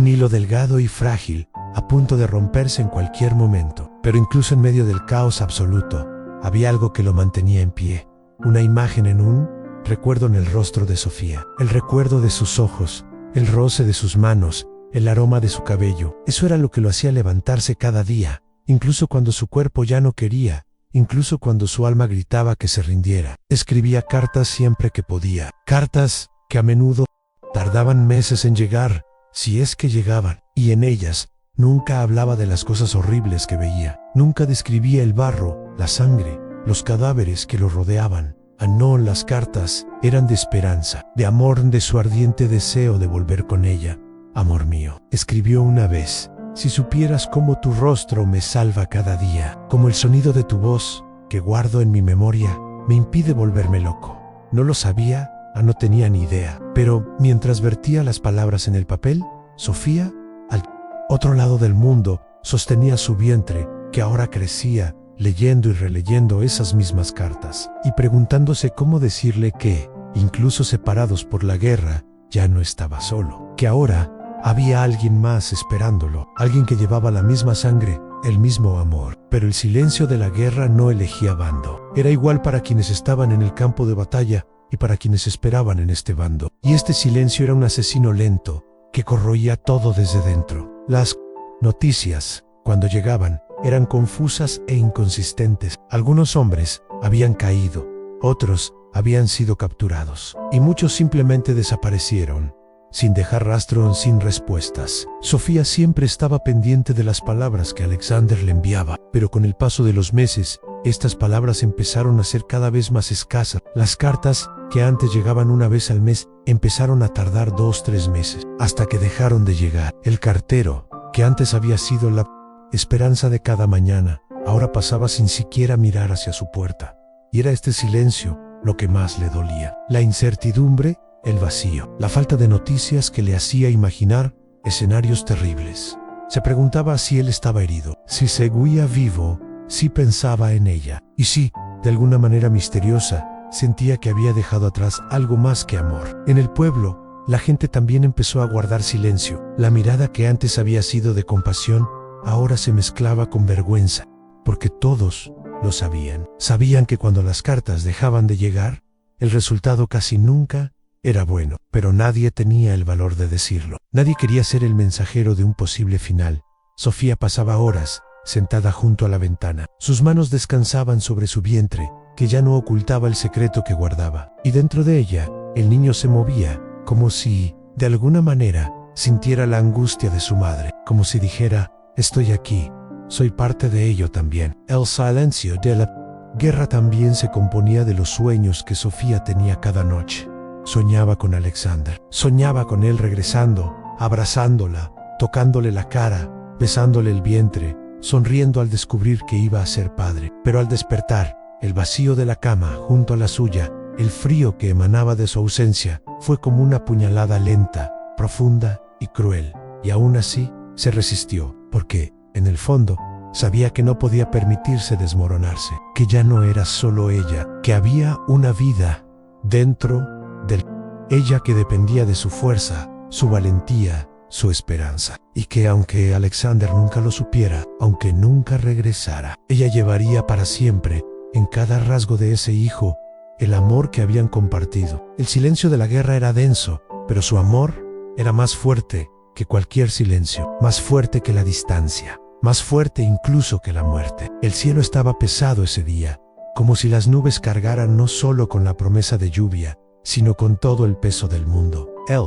S1: hilo delgado y frágil, a punto de romperse en cualquier momento. Pero incluso en medio del caos absoluto, había algo que lo mantenía en pie. Una imagen en un recuerdo en el rostro de Sofía. El recuerdo de sus ojos, el roce de sus manos, el aroma de su cabello. Eso era lo que lo hacía levantarse cada día, incluso cuando su cuerpo ya no quería, incluso cuando su alma gritaba que se rindiera. Escribía cartas siempre que podía, cartas que a menudo tardaban meses en llegar, si es que llegaban, y en ellas nunca hablaba de las cosas horribles que veía, nunca describía el barro, la sangre, los cadáveres que lo rodeaban. No, las cartas eran de esperanza, de amor, de su ardiente deseo de volver con ella. Amor mío, escribió una vez, si supieras cómo tu rostro me salva cada día, como el sonido de tu voz, que guardo en mi memoria, me impide volverme loco. No lo sabía, no tenía ni idea, pero mientras vertía las palabras en el papel, Sofía, al otro lado del mundo, sostenía su vientre, que ahora crecía, leyendo y releyendo esas mismas cartas, y preguntándose cómo decirle que, incluso separados por la guerra, ya no estaba solo, que ahora había alguien más esperándolo, alguien que llevaba la misma sangre, el mismo amor. Pero el silencio de la guerra no elegía bando. Era igual para quienes estaban en el campo de batalla y para quienes esperaban en este bando. Y este silencio era un asesino lento que corroía todo desde dentro. Las noticias, cuando llegaban, eran confusas e inconsistentes. Algunos hombres habían caído, otros habían sido capturados, y muchos simplemente desaparecieron, sin dejar rastro, sin respuestas. Sofía siempre estaba pendiente de las palabras que Alexander le enviaba, pero con el paso de los meses, estas palabras empezaron a ser cada vez más escasas. Las cartas, que antes llegaban una vez al mes, empezaron a tardar 2-3 meses, hasta que dejaron de llegar. El cartero, que antes había sido la esperanza de cada mañana, ahora pasaba sin siquiera mirar hacia su puerta. Y era este silencio lo que más le dolía. La incertidumbre, el vacío, la falta de noticias que le hacía imaginar escenarios terribles. Se preguntaba si él estaba herido, si seguía vivo, si pensaba en ella, y si, de alguna manera misteriosa, sentía que había dejado atrás algo más que amor. En el pueblo, la gente también empezó a guardar silencio. La mirada que antes había sido de compasión, ahora se mezclaba con vergüenza, porque todos lo sabían. Sabían que cuando las cartas dejaban de llegar, el resultado casi nunca era bueno, pero nadie tenía el valor de decirlo. Nadie quería ser el mensajero de un posible final. Sofía pasaba horas sentada junto a la ventana. Sus manos descansaban sobre su vientre, que ya no ocultaba el secreto que guardaba. Y dentro de ella, el niño se movía, como si, de alguna manera, sintiera la angustia de su madre, como si dijera: estoy aquí, soy parte de ello también. El silencio de la guerra también se componía de los sueños que Sofía tenía cada noche. Soñaba con Alexander, soñaba con él regresando, abrazándola, tocándole la cara, besándole el vientre, sonriendo al descubrir que iba a ser padre. Pero al despertar, el vacío de la cama junto a la suya, el frío que emanaba de su ausencia, fue como una puñalada lenta, profunda y cruel. Y aún así, se resistió, porque, en el fondo, sabía que no podía permitirse desmoronarse, que ya no era solo ella, que había una vida dentro de ella que dependía de su fuerza, su valentía, su esperanza, y que aunque Alexander nunca lo supiera, aunque nunca regresara, ella llevaría para siempre, en cada rasgo de ese hijo, el amor que habían compartido. El silencio de la guerra era denso, pero su amor era más fuerte que cualquier silencio, más fuerte que la distancia, más fuerte incluso que la muerte. El cielo estaba pesado ese día, como si las nubes cargaran no solo con la promesa de lluvia, sino con todo el peso del mundo. El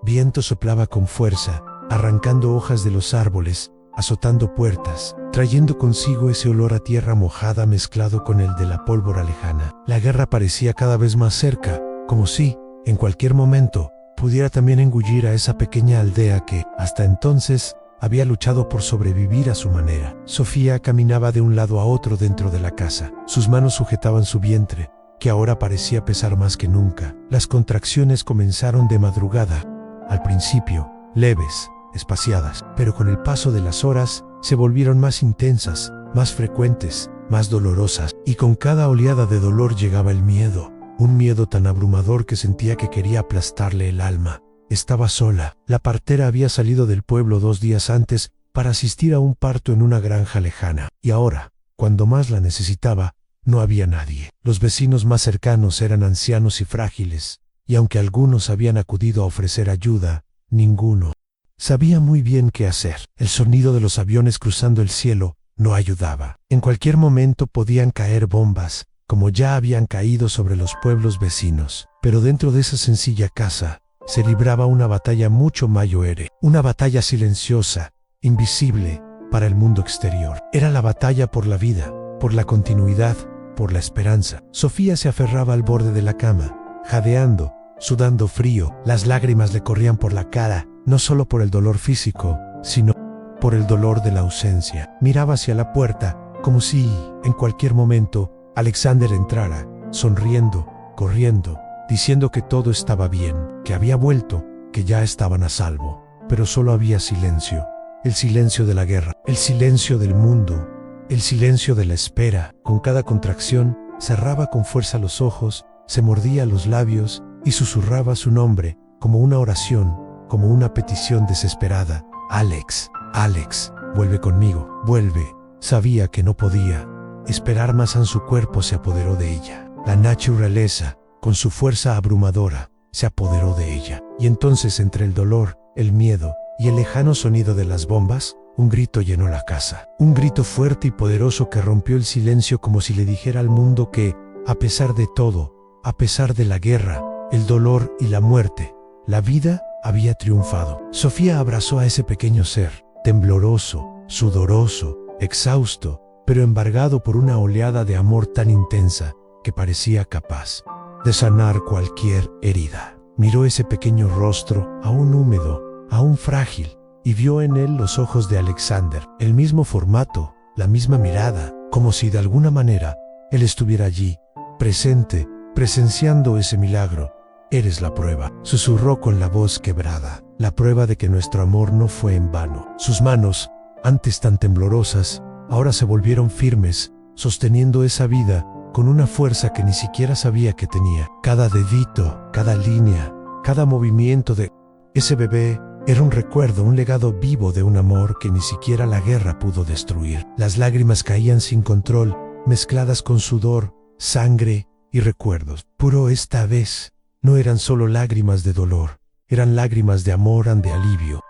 S1: viento soplaba con fuerza, arrancando hojas de los árboles, azotando puertas, trayendo consigo ese olor a tierra mojada mezclado con el de la pólvora lejana. La guerra parecía cada vez más cerca, como si, en cualquier momento, pudiera también engullir a esa pequeña aldea que, hasta entonces, había luchado por sobrevivir a su manera. Sofía caminaba de un lado a otro dentro de la casa. Sus manos sujetaban su vientre, que ahora parecía pesar más que nunca. Las contracciones comenzaron de madrugada. Al principio, leves, espaciadas, pero con el paso de las horas, se volvieron más intensas, más frecuentes, más dolorosas, y con cada oleada de dolor llegaba el miedo, un miedo tan abrumador que sentía que quería aplastarle el alma. Estaba sola. La partera había salido del pueblo 2 días antes para asistir a un parto en una granja lejana, y ahora, cuando más la necesitaba, no había nadie. Los vecinos más cercanos eran ancianos y frágiles, y aunque algunos habían acudido a ofrecer ayuda, ninguno Sabía muy bien qué hacer. El sonido de los aviones cruzando el cielo no ayudaba. En cualquier momento podían caer bombas, como ya habían caído sobre los pueblos vecinos. Pero dentro de esa sencilla casa se libraba una batalla mucho mayor, una batalla silenciosa, invisible para el mundo exterior. Era la batalla por la vida, por la continuidad, por la esperanza. Sofía se aferraba al borde de la cama, jadeando, sudando frío. Las lágrimas le corrían por la cara, no solo por el dolor físico, sino por el dolor de la ausencia. Miraba hacia la puerta, como si, en cualquier momento, Alexander entrara, sonriendo, corriendo, diciendo que todo estaba bien, que había vuelto, que ya estaban a salvo. Pero solo había silencio. El silencio de la guerra, el silencio del mundo, el silencio de la espera. Con cada contracción, cerraba con fuerza los ojos, se mordía los labios y susurraba su nombre, como una oración, como una petición desesperada. Alex, Alex, vuelve conmigo, vuelve. Sabía que no podía esperar más. Su cuerpo se apoderó de ella. La naturaleza, con su fuerza abrumadora, se apoderó de ella. Y entonces, entre el dolor, el miedo y el lejano sonido de las bombas, un grito llenó la casa. Un grito fuerte y poderoso que rompió el silencio, como si le dijera al mundo que, a pesar de todo, a pesar de la guerra, el dolor y la muerte, la vida había triunfado. Sofía abrazó a ese pequeño ser, tembloroso, sudoroso, exhausto, pero embargado por una oleada de amor tan intensa que parecía capaz de sanar cualquier herida. Miró ese pequeño rostro, aún húmedo, aún frágil, y vio en él los ojos de Alexander, el mismo formato, la misma mirada, como si de alguna manera él estuviera allí, presente, presenciando ese milagro. Eres la prueba, susurró con la voz quebrada, la prueba de que nuestro amor no fue en vano. Sus manos, antes tan temblorosas, ahora se volvieron firmes, sosteniendo esa vida con una fuerza que ni siquiera sabía que tenía. Cada dedito, cada línea, cada movimiento de ese bebé era un recuerdo, un legado vivo de un amor que ni siquiera la guerra pudo destruir. Las lágrimas caían sin control, mezcladas con sudor, sangre y recuerdos. Pero esta vez no eran solo lágrimas de dolor, eran lágrimas de amor y de alivio.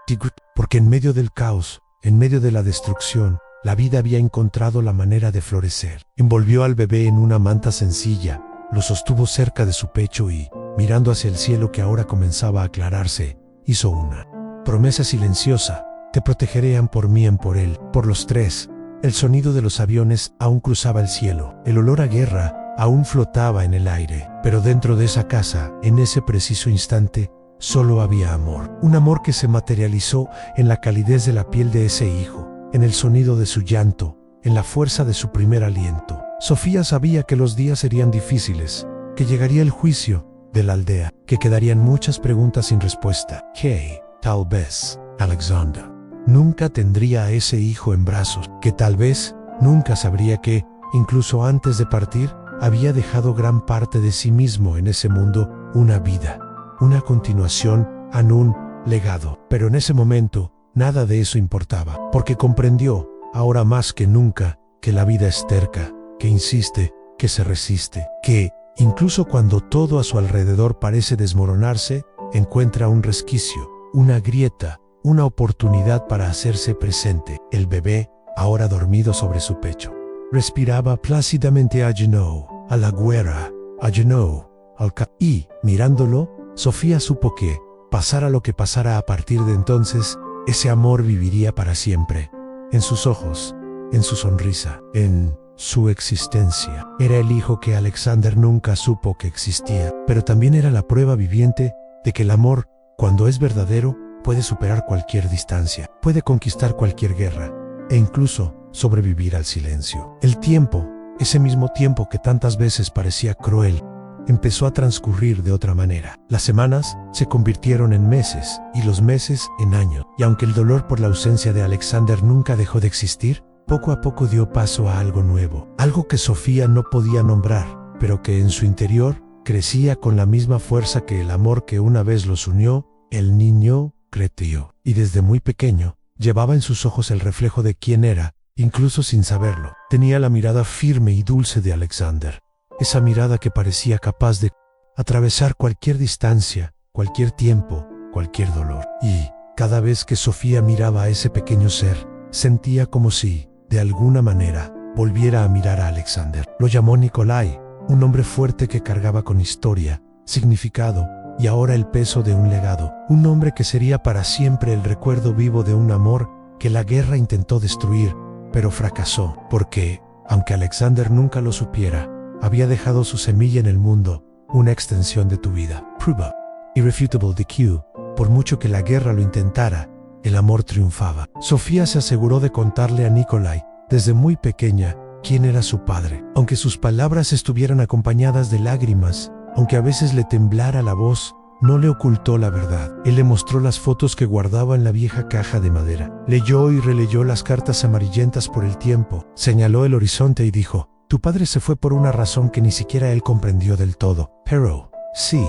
S1: Porque en medio del caos, en medio de la destrucción, la vida había encontrado la manera de florecer. Envolvió al bebé en una manta sencilla, lo sostuvo cerca de su pecho y, mirando hacia el cielo que ahora comenzaba a aclararse, hizo una promesa silenciosa: te protegeré por mí, por él, por los tres. El sonido de los aviones aún cruzaba el cielo. El olor a guerra aún flotaba en el aire. Pero dentro de esa casa, en ese preciso instante, solo había amor. Un amor que se materializó en la calidez de la piel de ese hijo, en el sonido de su llanto, en la fuerza de su primer aliento. Sofía sabía que los días serían difíciles, que llegaría el juicio de la aldea, que quedarían muchas preguntas sin respuesta. Que, tal vez, Alexander nunca tendría a ese hijo en brazos, que tal vez nunca sabría que, incluso antes de partir, había dejado gran parte de sí mismo en ese mundo, una vida, una continuación, un legado. Pero en ese momento, nada de eso importaba, porque comprendió, ahora más que nunca, que la vida es terca, que insiste, que se resiste, que, incluso cuando todo a su alrededor parece desmoronarse, encuentra un resquicio, una grieta, una oportunidad para hacerse presente. El bebé, ahora dormido sobre su pecho, respiraba plácidamente a la guerra, y, mirándolo, Sofía supo que, pasara lo que pasara a partir de entonces, ese amor viviría para siempre. En sus ojos, en su sonrisa, en su existencia. Era el hijo que Alexander nunca supo que existía, pero también era la prueba viviente de que el amor, cuando es verdadero, puede superar cualquier distancia, puede conquistar cualquier guerra, e incluso sobrevivir al silencio. El tiempo, ese mismo tiempo que tantas veces parecía cruel, empezó a transcurrir de otra manera. Las semanas se convirtieron en meses, y los meses en años. Y aunque el dolor por la ausencia de Alexander nunca dejó de existir, poco a poco dio paso a algo nuevo, algo que Sofía no podía nombrar, pero que en su interior crecía con la misma fuerza que el amor que una vez los unió. El niño creció, y desde muy pequeño, llevaba en sus ojos el reflejo de quién era, incluso sin saberlo. Tenía la mirada firme y dulce de Alexander, esa mirada que parecía capaz de atravesar cualquier distancia, cualquier tiempo, cualquier dolor. Y, Cada vez que Sofía miraba a ese pequeño ser, sentía como si, de alguna manera, volviera a mirar a Alexander. Lo llamó Nikolai, un hombre fuerte que cargaba con historia, significado y ahora el peso de un legado. Un hombre que sería para siempre el recuerdo vivo de un amor que la guerra intentó destruir, pero fracasó, porque, aunque Alexander nunca lo supiera, había dejado su semilla en el mundo, una extensión de tu vida. Prueba. Irrefutable DQ. Por mucho que la guerra lo intentara, el amor triunfaba. Sofía se aseguró de contarle a Nikolai, desde muy pequeña, quién era su padre. Aunque sus palabras estuvieran acompañadas de lágrimas, aunque a veces le temblara la voz, no le ocultó la verdad. Él le mostró las fotos que guardaba en la vieja caja de madera. Leyó y releyó las cartas amarillentas por el tiempo. Señaló el horizonte y dijo: tu padre se fue por una razón que ni siquiera él comprendió del todo. Pero, sí,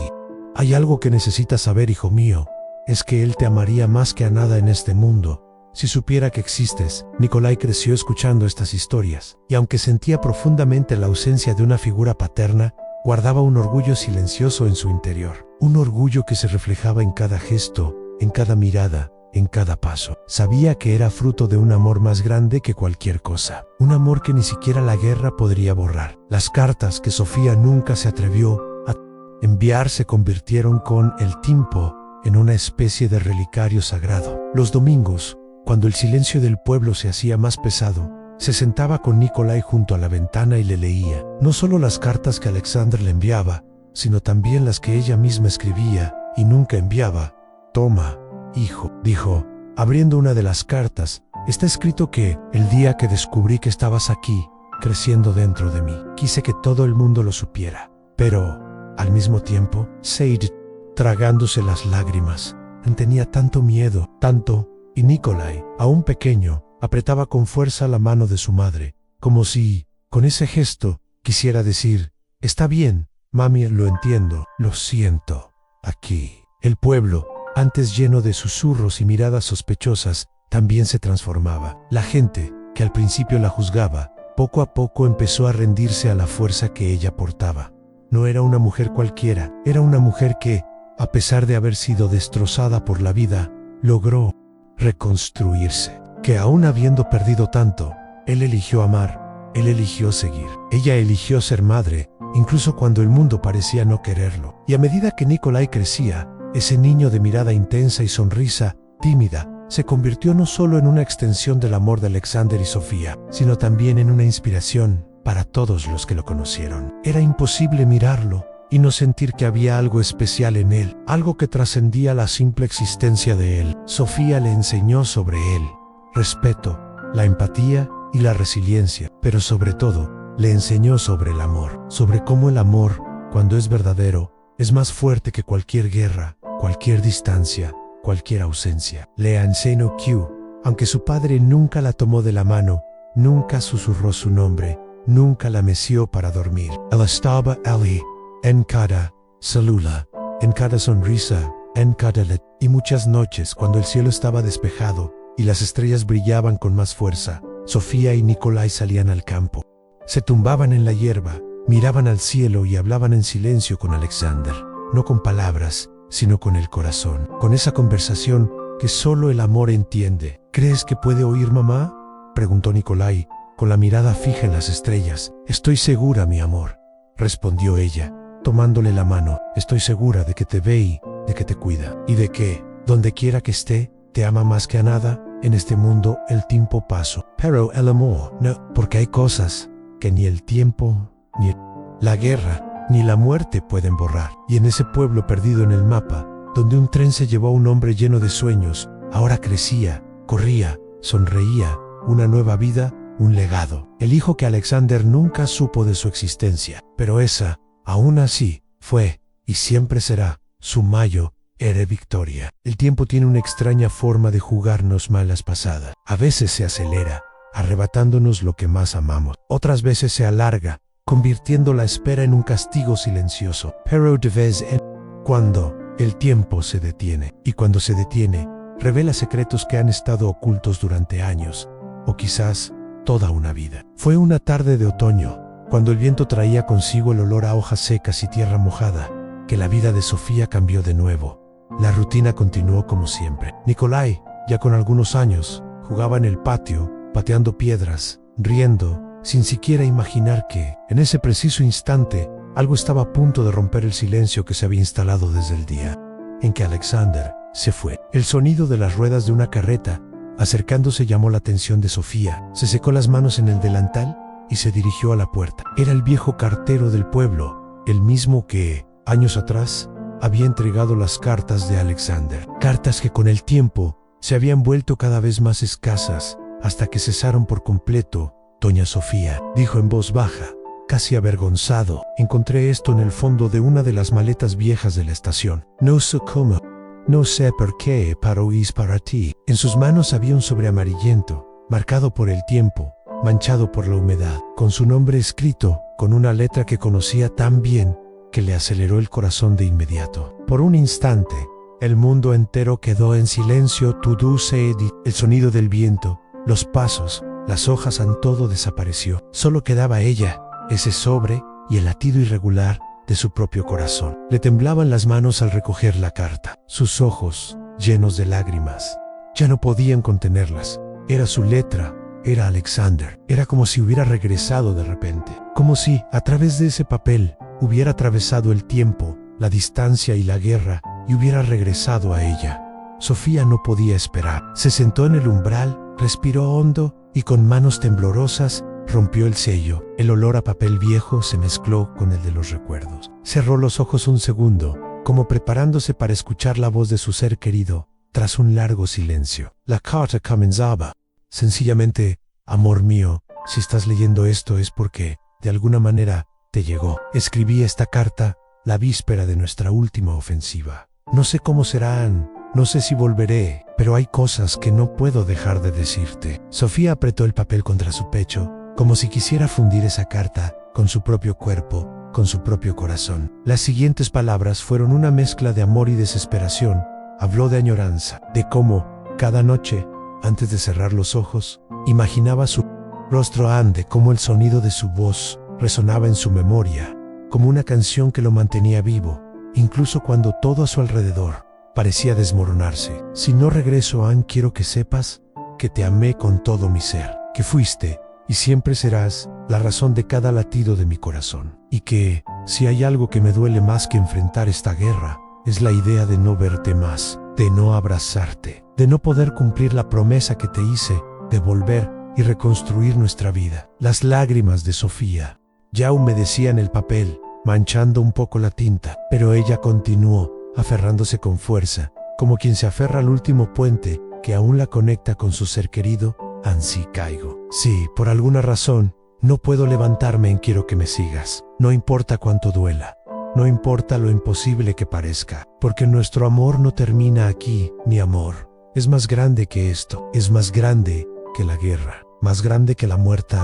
S1: hay algo que necesitas saber, hijo mío. Es que él te amaría más que a nada en este mundo, si supiera que existes. Nikolai creció escuchando estas historias, y aunque sentía profundamente la ausencia de una figura paterna, guardaba un orgullo silencioso en su interior. Un orgullo que se reflejaba en cada gesto, en cada mirada, en cada paso. Sabía que era fruto de un amor más grande que cualquier cosa. Un amor que ni siquiera la guerra podría borrar. Las cartas que Sofía nunca se atrevió a enviar se convirtieron con el tiempo en una especie de relicario sagrado. Los domingos, cuando el silencio del pueblo se hacía más pesado, se sentaba con Nikolai junto a la ventana y le leía, no solo las cartas que Alexander le enviaba, sino también las que ella misma escribía y nunca enviaba. Toma, hijo, dijo, abriendo una de las cartas, está escrito que, el día que descubrí que estabas aquí, creciendo dentro de mí, quise que todo el mundo lo supiera. Pero, al mismo tiempo, Sage, tragándose las lágrimas, tenía tanto miedo, tanto, y Nikolai, aún pequeño, apretaba con fuerza la mano de su madre, como si, con ese gesto, quisiera decir: está bien, mami, lo entiendo, lo siento. Aquí, el pueblo, antes lleno de susurros y miradas sospechosas, también se transformaba. La gente, que al principio la juzgaba, poco a poco empezó a rendirse a la fuerza que ella portaba. No era una mujer cualquiera, era una mujer que, a pesar de haber sido destrozada por la vida, logró reconstruirse. Que aún habiendo perdido tanto, él eligió amar, él eligió seguir. Ella eligió ser madre, incluso cuando el mundo parecía no quererlo. Y a medida que Nikolai crecía, ese niño de mirada intensa y sonrisa tímida se convirtió no solo en una extensión del amor de Alexander y Sofía, sino también en una inspiración para todos los que lo conocieron. Era imposible mirarlo y no sentir que había algo especial en él, algo que trascendía la simple existencia de él. Sofía le enseñó sobre él respeto, la empatía y la resiliencia, pero sobre todo, le enseñó sobre el amor, sobre cómo el amor, cuando es verdadero, es más fuerte que cualquier guerra, cualquier distancia, cualquier ausencia. Le enseñó que, aunque su padre nunca la tomó de la mano, nunca susurró su nombre, nunca la meció para dormir. Él estaba allí, en cada célula, en cada sonrisa, en cada letra. Y muchas noches, cuando el cielo estaba despejado y las estrellas brillaban con más fuerza, Sofía y Nikolai salían al campo. Se tumbaban en la hierba, miraban al cielo y hablaban en silencio con Alexander, no con palabras, sino con el corazón, con esa conversación que solo el amor entiende. ¿Crees que puede oír, mamá?, preguntó Nikolai, con la mirada fija en las estrellas. Estoy segura, mi amor, respondió ella, tomándole la mano. Estoy segura de que te ve y de que te cuida, y de que, donde quiera que esté, te ama más que a nada. En este mundo el tiempo pasó, pero el amor no, porque hay cosas que ni el tiempo, ni la guerra, ni la muerte pueden borrar. Y en ese pueblo perdido en el mapa, donde un tren se llevó a un hombre lleno de sueños, ahora crecía, corría, sonreía, una nueva vida, un legado. El hijo que Alexander nunca supo de su existencia, pero esa, aún así, fue, y siempre será, su mayor victoria. El tiempo tiene una extraña forma de jugarnos malas pasadas. A veces se acelera, arrebatándonos lo que más amamos. Otras veces se alarga, convirtiendo la espera en un castigo silencioso. Pero de vez en cuando, el tiempo se detiene. Y cuando se detiene, revela secretos que han estado ocultos durante años, o quizás toda una vida. Fue una tarde de otoño, cuando el viento traía consigo el olor a hojas secas y tierra mojada, que la vida de Sofía cambió de nuevo. La rutina continuó como siempre. Nikolai, ya con algunos años, jugaba en el patio, pateando piedras, riendo, sin siquiera imaginar que, en ese preciso instante, algo estaba a punto de romper el silencio que se había instalado desde el día en que Alexander se fue. El sonido de las ruedas de una carreta acercándose llamó la atención de Sofía. Se secó las manos en el delantal y se dirigió a la puerta. Era el viejo cartero del pueblo, el mismo que, años atrás, había entregado las cartas de Alexander. Cartas que con el tiempo se habían vuelto cada vez más escasas hasta que cesaron por completo. Doña Sofía dijo en voz baja, casi avergonzado, encontré esto en el fondo de una de las maletas viejas de la estación. No sé cómo, no sé por qué, pero es para ti. En sus manos había un sobre amarillento, marcado por el tiempo, manchado por la humedad, con su nombre escrito, con una letra que conocía tan bien, que le aceleró el corazón de inmediato. Por un instante, el mundo entero quedó en silencio. Todo el sonido del viento, los pasos, las hojas, todo desapareció. Solo quedaba ella, ese sobre y el latido irregular de su propio corazón. Le temblaban las manos al recoger la carta. Sus ojos, llenos de lágrimas, ya no podían contenerlas. Era su letra, era Alexander. Era como si hubiera regresado de repente. Como si, a través de ese papel, hubiera atravesado el tiempo, la distancia y la guerra y hubiera regresado a ella. Sofía no podía esperar. Se sentó en el umbral, respiró hondo y con manos temblorosas rompió el sello. El olor a papel viejo se mezcló con el de los recuerdos. Cerró los ojos un segundo, como preparándose para escuchar la voz de su ser querido, tras un largo silencio. La carta comenzaba. Sencillamente, amor mío, si estás leyendo esto es porque, de alguna manera, te llegó. Escribí esta carta la víspera de nuestra última ofensiva. No sé cómo serán, no sé si volveré, pero hay cosas que no puedo dejar de decirte. Sofía apretó el papel contra su pecho, como si quisiera fundir esa carta con su propio cuerpo, con su propio corazón. Las siguientes palabras fueron una mezcla de amor y desesperación. Habló de añoranza, de cómo, cada noche, antes de cerrar los ojos, imaginaba su rostro, de cómo el sonido de su voz resonaba en su memoria, como una canción que lo mantenía vivo, incluso cuando todo a su alrededor parecía desmoronarse. Si no regreso, Anne, quiero que sepas que te amé con todo mi ser, que fuiste y siempre serás la razón de cada latido de mi corazón, y que, si hay algo que me duele más que enfrentar esta guerra, es la idea de no verte más, de no abrazarte, de no poder cumplir la promesa que te hice, de volver y reconstruir nuestra vida. Las lágrimas de Sofía ya humedecían el papel, manchando un poco la tinta, pero ella continuó, aferrándose con fuerza, como quien se aferra al último puente que aún la conecta con su ser querido. Ansí caigo. Sí, por alguna razón, no puedo levantarme en quiero que me sigas. No importa cuánto duela, no importa lo imposible que parezca, porque nuestro amor no termina aquí. Mi amor es más grande que esto, es más grande que la guerra, más grande que la muerte.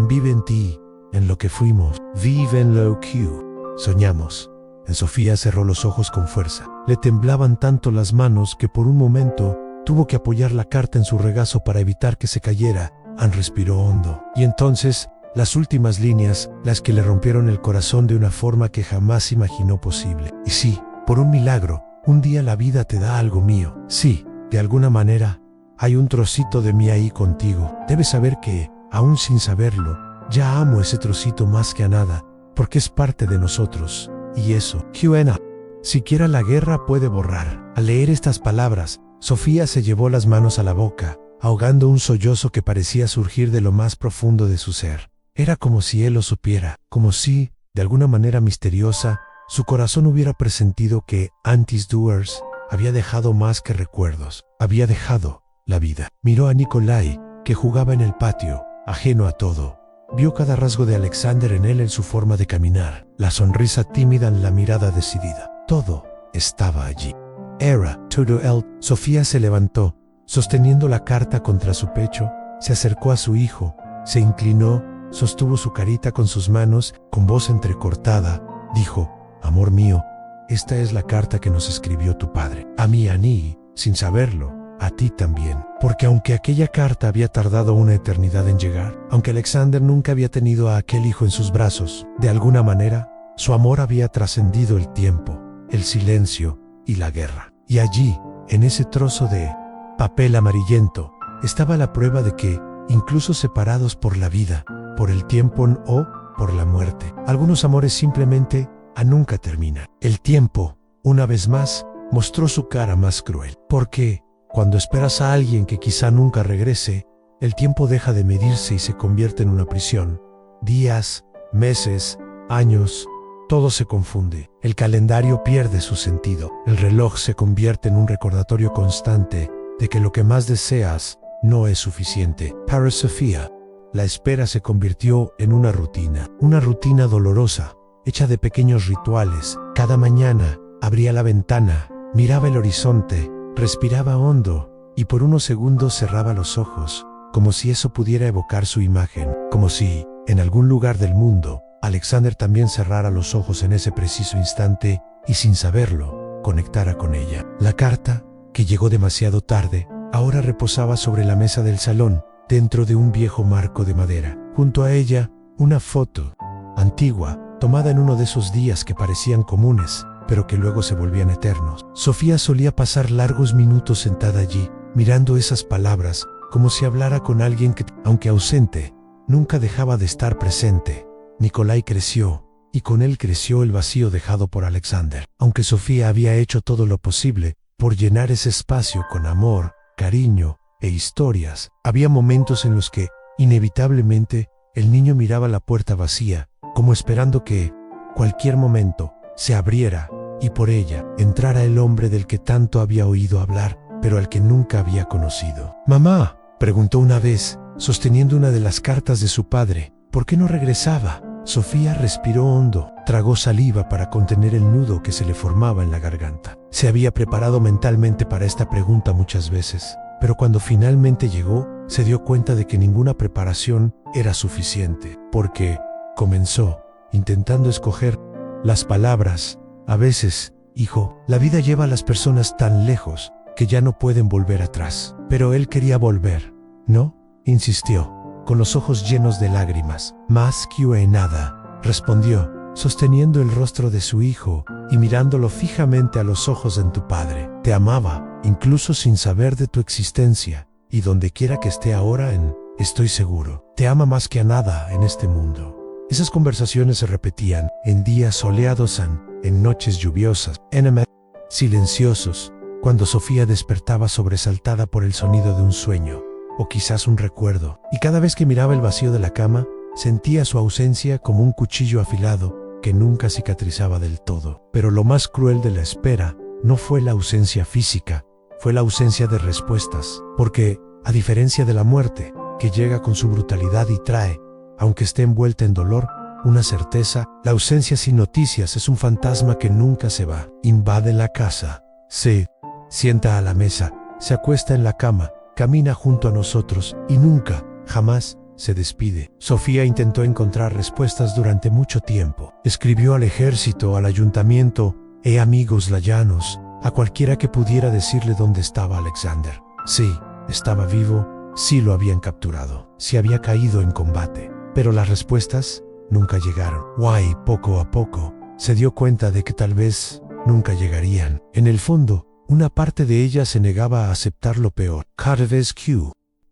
S1: Vive en ti, en lo que fuimos, vive en lo que soñamos. Sofía cerró los ojos con fuerza. Le temblaban tanto las manos que por un momento tuvo que apoyar la carta en su regazo para evitar que se cayera. Anne respiró hondo. Y entonces, las últimas líneas, las que le rompieron el corazón de una forma que jamás imaginó posible. Y sí, por un milagro, un día la vida te da algo mío. Sí, de alguna manera, hay un trocito de mí ahí contigo. Debes saber que, aún sin saberlo, ya amo ese trocito más que a nada, porque es parte de nosotros. Y eso, Juena, siquiera la guerra puede borrar. Al leer estas palabras, Sofía se llevó las manos a la boca, ahogando un sollozo que parecía surgir de lo más profundo de su ser. Era como si él lo supiera, como si, de alguna manera misteriosa, su corazón hubiera presentido que Antis Duers había dejado más que recuerdos, había dejado la vida. Miró a Nikolai, que jugaba en el patio, ajeno a todo. Vio cada rasgo de Alexander en él, en su forma de caminar, la sonrisa tímida, en la mirada decidida. Todo estaba allí. Era todo él. Sofía se levantó, sosteniendo la carta contra su pecho, se acercó a su hijo, se inclinó, sostuvo su carita con sus manos, con voz entrecortada, dijo, amor mío, esta es la carta que nos escribió tu padre. A mí, Annie, sin saberlo, a ti también. Porque aunque aquella carta había tardado una eternidad en llegar, aunque Alexander nunca había tenido a aquel hijo en sus brazos, de alguna manera, su amor había trascendido el tiempo, el silencio y la guerra. Y allí, en ese trozo de papel amarillento, estaba la prueba de que, incluso separados por la vida, por el tiempo o por la muerte, algunos amores simplemente nunca terminan. El tiempo, una vez más, mostró su cara más cruel. Porque, cuando esperas a alguien que quizá nunca regrese, el tiempo deja de medirse y se convierte en una prisión. Días, meses, años, todo se confunde. El calendario pierde su sentido. El reloj se convierte en un recordatorio constante de que lo que más deseas no es suficiente. Para Sofía, la espera se convirtió en una rutina dolorosa, hecha de pequeños rituales. Cada mañana abría la ventana, miraba el horizonte, respiraba hondo y por unos segundos cerraba los ojos, como si eso pudiera evocar su imagen, como si, en algún lugar del mundo, Alexander también cerrara los ojos en ese preciso instante y sin saberlo, conectara con ella. La carta, que llegó demasiado tarde, ahora reposaba sobre la mesa del salón, dentro de un viejo marco de madera. Junto a ella, una foto, antigua, tomada en uno de esos días que parecían comunes, pero que luego se volvían eternos. Sofía solía pasar largos minutos sentada allí, mirando esas palabras, como si hablara con alguien que, aunque ausente, nunca dejaba de estar presente. Nikolai creció, y con él creció el vacío dejado por Alexander. Aunque Sofía había hecho todo lo posible por llenar ese espacio con amor, cariño e historias, había momentos en los que, inevitablemente, el niño miraba la puerta vacía, como esperando que, cualquier momento, se abriera, y por ella, entrara el hombre del que tanto había oído hablar, pero al que nunca había conocido. «Mamá», preguntó una vez, sosteniendo una de las cartas de su padre, ¿por qué no regresaba? Sofía respiró hondo, tragó saliva para contener el nudo que se le formaba en la garganta. Se había preparado mentalmente para esta pregunta muchas veces, pero cuando finalmente llegó, se dio cuenta de que ninguna preparación era suficiente, porque comenzó, intentando escoger las palabras. A veces, hijo, la vida lleva a las personas tan lejos que ya no pueden volver atrás. Pero él quería volver, ¿no? Insistió, con los ojos llenos de lágrimas. Más que nada, respondió, sosteniendo el rostro de su hijo y mirándolo fijamente a los ojos de tu padre. Te amaba, incluso sin saber de tu existencia, y donde quiera que esté ahora estoy seguro, te ama más que a nada en este mundo. Esas conversaciones se repetían en días soleados, en noches lluviosas, en silenciosos, cuando Sofía despertaba sobresaltada por el sonido de un sueño, o quizás un recuerdo, y cada vez que miraba el vacío de la cama, sentía su ausencia como un cuchillo afilado que nunca cicatrizaba del todo. Pero lo más cruel de la espera no fue la ausencia física, fue la ausencia de respuestas, porque, a diferencia de la muerte, que llega con su brutalidad y trae, aunque esté envuelta en dolor, una certeza, la ausencia sin noticias es un fantasma que nunca se va. Invade la casa, se sienta a la mesa, se acuesta en la cama, camina junto a nosotros y nunca, jamás, se despide. Sofía intentó encontrar respuestas durante mucho tiempo. Escribió al ejército, al ayuntamiento, amigos layanos, a cualquiera que pudiera decirle dónde estaba Alexander. Sí, estaba vivo, sí lo habían capturado, sí había caído en combate. Pero las respuestas nunca llegaron. Guay, poco a poco, se dio cuenta de que tal vez nunca llegarían. En el fondo, una parte de ella se negaba a aceptar lo peor. Cada vez que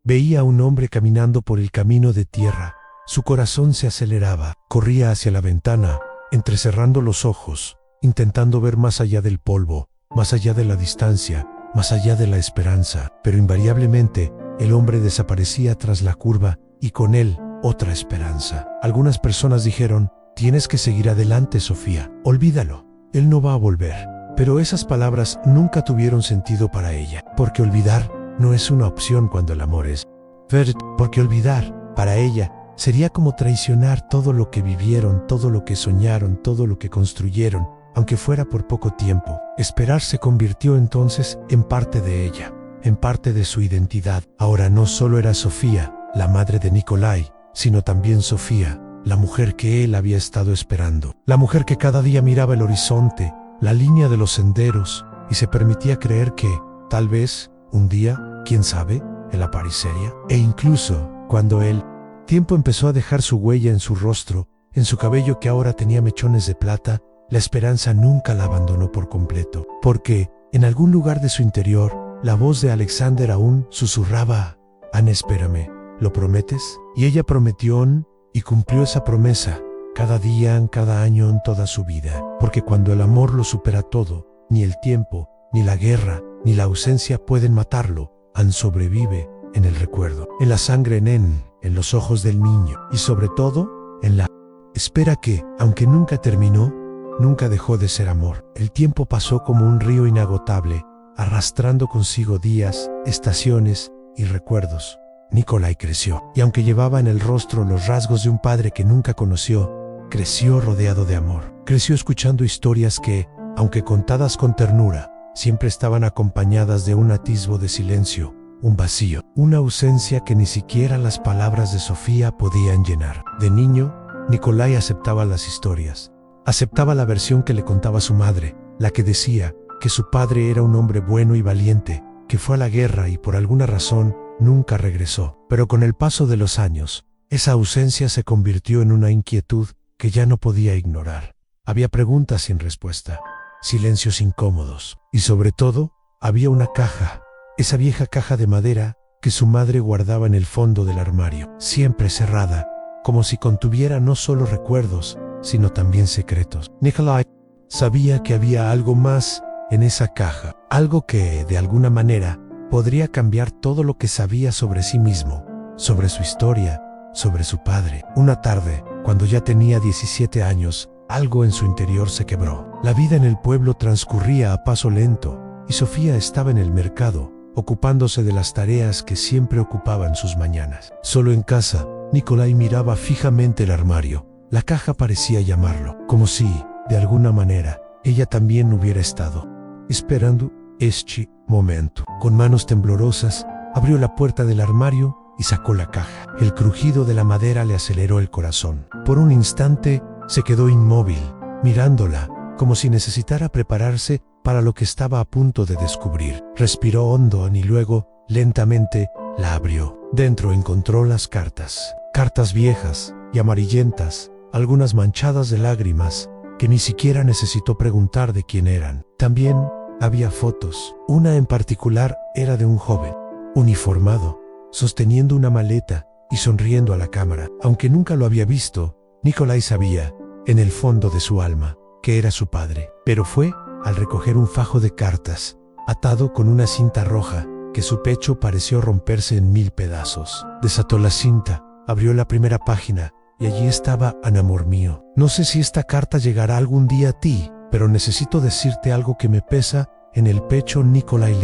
S1: veía a un hombre caminando por el camino de tierra, su corazón se aceleraba. Corría hacia la ventana, entrecerrando los ojos, intentando ver más allá del polvo, más allá de la distancia, más allá de la esperanza. Pero invariablemente, el hombre desaparecía tras la curva, y con él, otra esperanza. Algunas personas dijeron, tienes que seguir adelante, Sofía, olvídalo, él no va a volver. Pero esas palabras nunca tuvieron sentido para ella, porque olvidar no es una opción cuando el amor es verdad. Porque olvidar, para ella, sería como traicionar todo lo que vivieron, todo lo que soñaron, todo lo que construyeron, aunque fuera por poco tiempo. Esperar se convirtió entonces en parte de ella, en parte de su identidad. Ahora no solo era Sofía, la madre de Nikolai, sino también Sofía, la mujer que él había estado esperando. La mujer que cada día miraba el horizonte, la línea de los senderos, y se permitía creer que, tal vez, un día, quién sabe, él aparecería. E incluso, cuando el tiempo empezó a dejar su huella en su rostro, en su cabello que ahora tenía mechones de plata, la esperanza nunca la abandonó por completo, porque, en algún lugar de su interior, la voz de Alexander aún susurraba: Anne, espérame, ¿lo prometes? Y ella prometió y cumplió esa promesa, cada día, cada año, en toda su vida, porque cuando el amor lo supera todo, ni el tiempo, ni la guerra, ni la ausencia pueden matarlo. Anne sobrevive en el recuerdo, en la sangre, en los ojos del niño, y sobre todo, en la espera que, aunque nunca terminó, nunca dejó de ser amor. El tiempo pasó como un río inagotable, arrastrando consigo días, estaciones y recuerdos. Nikolai creció, y aunque llevaba en el rostro los rasgos de un padre que nunca conoció, creció rodeado de amor. Creció escuchando historias que, aunque contadas con ternura, siempre estaban acompañadas de un atisbo de silencio, un vacío, una ausencia que ni siquiera las palabras de Sofía podían llenar. De niño, Nikolai aceptaba las historias. Aceptaba la versión que le contaba su madre, la que decía que su padre era un hombre bueno y valiente, que fue a la guerra y por alguna razón nunca regresó. Pero con el paso de los años, esa ausencia se convirtió en una inquietud que ya no podía ignorar. Había preguntas sin respuesta, silencios incómodos, y sobre todo, había una caja, esa vieja caja de madera que su madre guardaba en el fondo del armario, siempre cerrada, como si contuviera no solo recuerdos, sino también secretos. Nikolai sabía que había algo más en esa caja, algo que, de alguna manera, podría cambiar todo lo que sabía sobre sí mismo, sobre su historia, sobre su padre. Una tarde, cuando ya tenía 17 años, algo en su interior se quebró. La vida en el pueblo transcurría a paso lento, y Sofía estaba en el mercado, ocupándose de las tareas que siempre ocupaban sus mañanas. Solo en casa, Nikolai miraba fijamente el armario. La caja parecía llamarlo, como si, de alguna manera, ella también hubiera estado esperando este momento. Con manos temblorosas, abrió la puerta del armario y sacó la caja. El crujido de la madera le aceleró el corazón. Por un instante, se quedó inmóvil, mirándola, como si necesitara prepararse para lo que estaba a punto de descubrir. Respiró hondo y luego, lentamente, la abrió. Dentro encontró las cartas. Cartas viejas y amarillentas, algunas manchadas de lágrimas, que ni siquiera necesitó preguntar de quién eran. También había fotos. Una en particular era de un joven, uniformado, sosteniendo una maleta y sonriendo a la cámara. Aunque nunca lo había visto, Nikolai sabía, en el fondo de su alma, que era su padre. Pero fue al recoger un fajo de cartas, atado con una cinta roja, que su pecho pareció romperse en 1000 pedazos. Desató la cinta, abrió la primera página, y allí estaba: Anne, amor mío, no sé si esta carta llegará algún día a ti, pero necesito decirte algo que me pesa en el pecho. Nikolai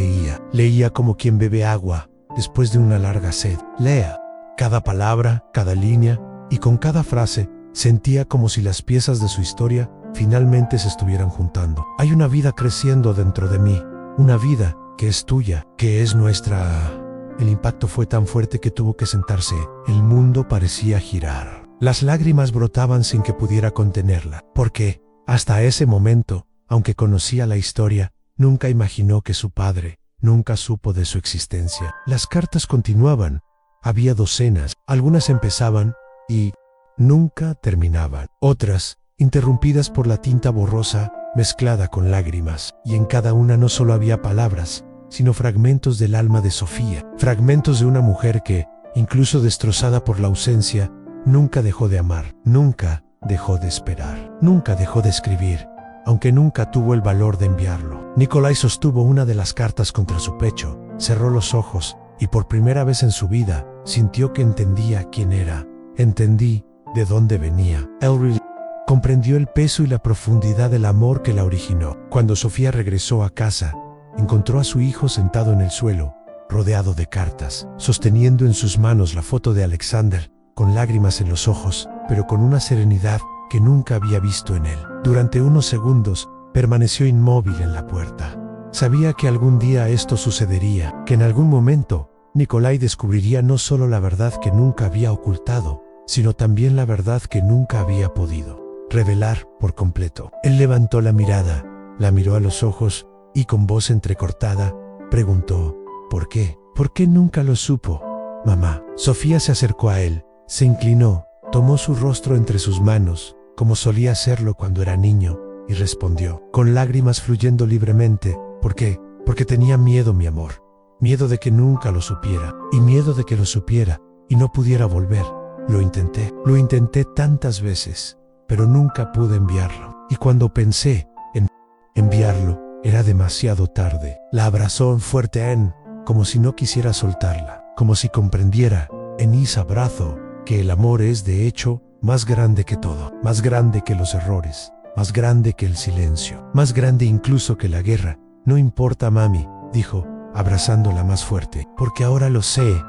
S1: leía como quien bebe agua después de una larga sed. Lea cada palabra, cada línea, y con cada frase sentía como si las piezas de su historia finalmente se estuvieran juntando. Hay una vida creciendo dentro de mí, una vida que es tuya, que es nuestra. El impacto fue tan fuerte que tuvo que sentarse. El mundo parecía girar. Las lágrimas brotaban sin que pudiera contenerla, porque, hasta ese momento, aunque conocía la historia, nunca imaginó que su padre nunca supo de su existencia. Las cartas continuaban. Había docenas. Algunas empezaban y nunca terminaban. Otras, interrumpidas por la tinta borrosa, mezclada con lágrimas. Y en cada una no solo había palabras, sino fragmentos del alma de Sofía. Fragmentos de una mujer que, incluso destrozada por la ausencia, nunca dejó de amar, nunca dejó de esperar, nunca dejó de escribir, aunque nunca tuvo el valor de enviarlo. Nikolai sostuvo una de las cartas contra su pecho, cerró los ojos, y por primera vez en su vida, sintió que entendía quién era. Entendí de dónde venía. Elry comprendió el peso y la profundidad del amor que la originó. Cuando Sofía regresó a casa, encontró a su hijo sentado en el suelo, rodeado de cartas, sosteniendo en sus manos la foto de Alexander, con lágrimas en los ojos, pero con una serenidad que nunca había visto en él. Durante unos segundos, permaneció inmóvil en la puerta. Sabía que algún día esto sucedería, que en algún momento, Nikolai descubriría no solo la verdad que nunca había ocultado, sino también la verdad que nunca había podido revelar por completo. Él levantó la mirada, la miró a los ojos, y con voz entrecortada, preguntó: ¿por qué? ¿Por qué nunca lo supo, mamá? Sofía se acercó a él, se inclinó, tomó su rostro entre sus manos, como solía hacerlo cuando era niño, y respondió, con lágrimas fluyendo libremente, ¿por qué? Porque tenía miedo, mi amor. Miedo de que nunca lo supiera, y miedo de que lo supiera y no pudiera volver. Lo intenté tantas veces, pero nunca pude enviarlo. Y cuando pensé en enviarlo, era demasiado tarde. La abrazó fuerte a Anne, como si no quisiera soltarla, como si comprendiera, en ese abrazo, que el amor es de hecho más grande que todo, más grande que los errores, más grande que el silencio, más grande incluso que la guerra. No importa, mami, dijo, abrazándola más fuerte, porque ahora lo sé.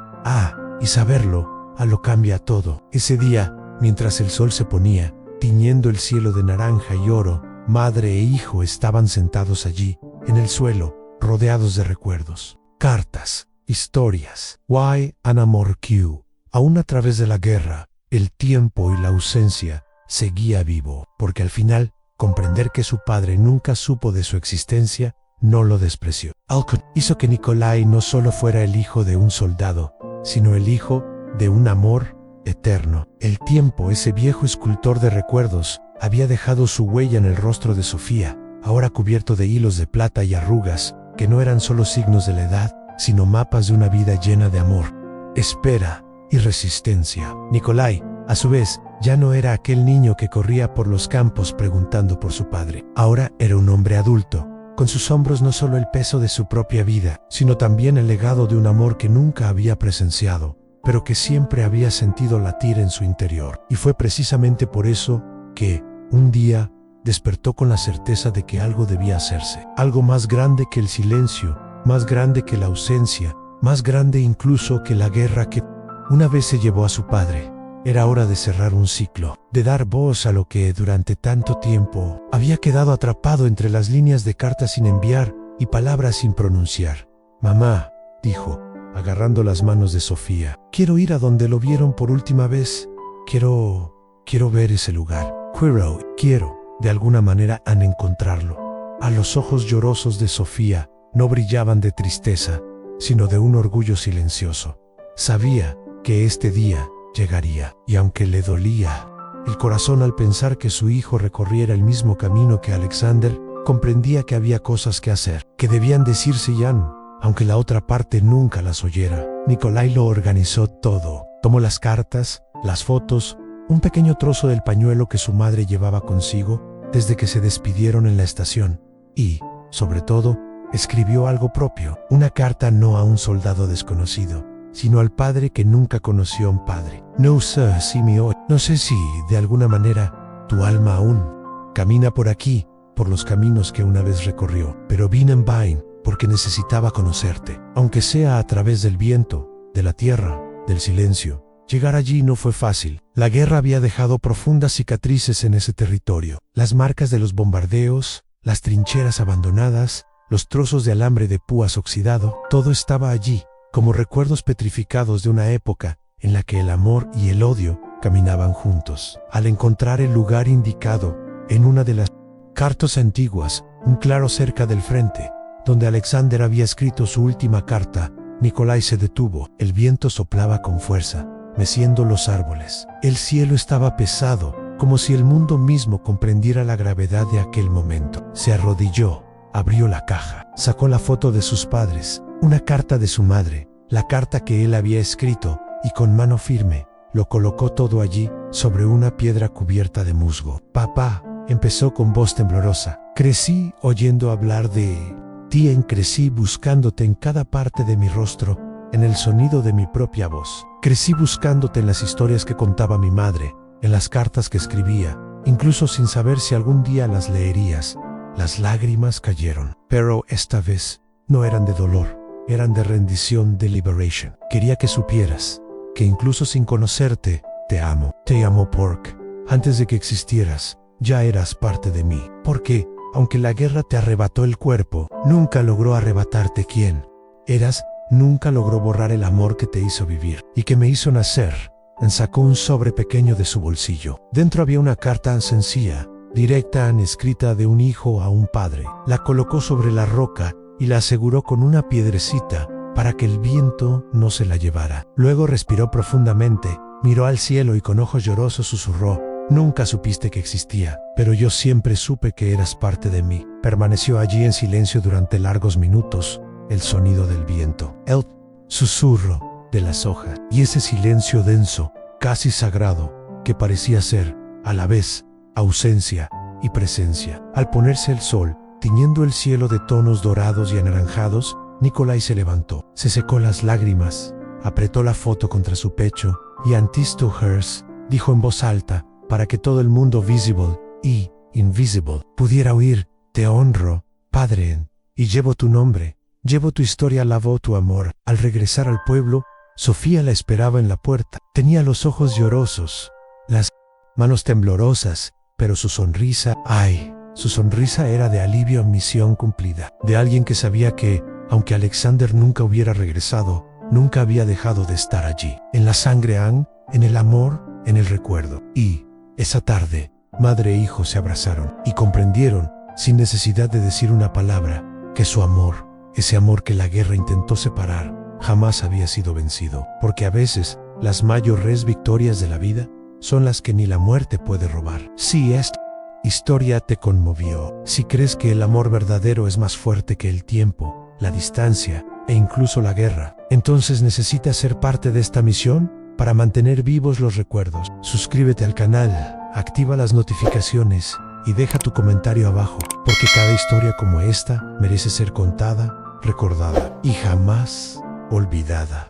S1: Y saberlo, lo cambia todo. Ese día, mientras el sol se ponía, tiñendo el cielo de naranja y oro, madre e hijo estaban sentados allí, en el suelo, rodeados de recuerdos, cartas, historias. Why an amor Q. Aún a través de la guerra, el tiempo y la ausencia, seguía vivo, porque al final, comprender que su padre nunca supo de su existencia, no lo despreció. Alcott hizo que Nikolai no solo fuera el hijo de un soldado, sino el hijo de un amor eterno. El tiempo, ese viejo escultor de recuerdos, había dejado su huella en el rostro de Sofía, ahora cubierto de hilos de plata y arrugas, que no eran solo signos de la edad, sino mapas de una vida llena de amor, espera y resistencia. Nikolai, a su vez, ya no era aquel niño que corría por los campos preguntando por su padre. Ahora era un hombre adulto, con sus hombros no solo el peso de su propia vida, sino también el legado de un amor que nunca había presenciado, pero que siempre había sentido latir en su interior. Y fue precisamente por eso que, un día, despertó con la certeza de que algo debía hacerse. Algo más grande que el silencio, más grande que la ausencia, más grande incluso que la guerra que una vez se llevó a su padre. Era hora de cerrar un ciclo, de dar voz a lo que durante tanto tiempo había quedado atrapado entre las líneas de cartas sin enviar y palabras sin pronunciar. Mamá, dijo, agarrando las manos de Sofía, quiero ir a donde lo vieron por última vez. Quiero ver ese lugar. Quiero, de alguna manera, encontrarlo. A los ojos llorosos de Sofía no brillaban de tristeza, sino de un orgullo silencioso. Sabía que este día llegaría, y aunque le dolía el corazón al pensar que su hijo recorriera el mismo camino que Alexander, comprendía que había cosas que hacer, que debían decirse ya, aunque la otra parte nunca las oyera. Nikolai lo organizó todo. Tomó las cartas, las fotos, un pequeño trozo del pañuelo que su madre llevaba consigo desde que se despidieron en la estación y, sobre todo, escribió algo propio, una carta no a un soldado desconocido, sino al padre que nunca conoció a un padre. No sé si no sé si, de alguna manera, tu alma aún camina por aquí, por los caminos que una vez recorrió, pero vine en vain porque necesitaba conocerte, aunque sea a través del viento, de la tierra, del silencio. Llegar allí no fue fácil. La guerra había dejado profundas cicatrices en ese territorio. Las marcas de los bombardeos, las trincheras abandonadas, los trozos de alambre de púas oxidado, todo estaba allí, como recuerdos petrificados de una época en la que el amor y el odio caminaban juntos. Al encontrar el lugar indicado, en una de las cartas antiguas, un claro cerca del frente, donde Alexander había escrito su última carta, Nikolai se detuvo. El viento soplaba con fuerza, meciendo los árboles. El cielo estaba pesado, como si el mundo mismo comprendiera la gravedad de aquel momento. Se arrodilló, abrió la caja, sacó la foto de sus padres, una carta de su madre, la carta que él había escrito, y con mano firme, lo colocó todo allí, sobre una piedra cubierta de musgo. Papá, empezó con voz temblorosa, crecí oyendo hablar de ti, crecí buscándote en cada parte de mi rostro, en el sonido de mi propia voz. Crecí buscándote en las historias que contaba mi madre, en las cartas que escribía, incluso sin saber si algún día las leerías. Las lágrimas cayeron, pero esta vez no eran de dolor, eran de rendición, de liberation. Quería que supieras que incluso sin conocerte, te amo. Te amo porque, antes de que existieras, ya eras parte de mí. Porque, aunque la guerra te arrebató el cuerpo, nunca logró arrebatarte quién eras. Nunca logró borrar el amor que te hizo vivir y que me hizo nacer. Sacó un sobre pequeño de su bolsillo. Dentro había una carta sencilla, directa, escrita de un hijo a un padre. La colocó sobre la roca y la aseguró con una piedrecita para que el viento no se la llevara. Luego respiró profundamente, miró al cielo y con ojos llorosos susurró: Nunca supiste que existía, pero yo siempre supe que eras parte de mí. Permaneció allí en silencio durante largos minutos, el sonido del viento, el susurro de las hojas y ese silencio denso, casi sagrado, que parecía ser, a la vez, ausencia y presencia. Al ponerse el sol, tiñendo el cielo de tonos dorados y anaranjados, Nikolai se levantó, se secó las lágrimas, apretó la foto contra su pecho y "Antis to hers", dijo en voz alta, para que todo el mundo visible y invisible pudiera oír: "Te honro, Padre, y llevo tu nombre, llevo tu historia, alabo tu amor". Al regresar al pueblo, Sofía la esperaba en la puerta. Tenía los ojos llorosos, las manos temblorosas, pero su sonrisa, su sonrisa era de alivio a misión cumplida, de alguien que sabía que, aunque Alexander nunca hubiera regresado, nunca había dejado de estar allí, en la sangre Anne, en el amor, en el recuerdo. Y esa tarde, madre e hijo se abrazaron y comprendieron, sin necesidad de decir una palabra, que su amor, ese amor que la guerra intentó separar, jamás había sido vencido. Porque a veces, las mayores victorias de la vida son las que ni la muerte puede robar. Si esta historia te conmovió, si crees que el amor verdadero es más fuerte que el tiempo, la distancia e incluso la guerra, entonces necesitas ser parte de esta misión para mantener vivos los recuerdos. Suscríbete al canal, activa las notificaciones y deja tu comentario abajo, porque cada historia como esta merece ser contada, recordada y jamás olvidada.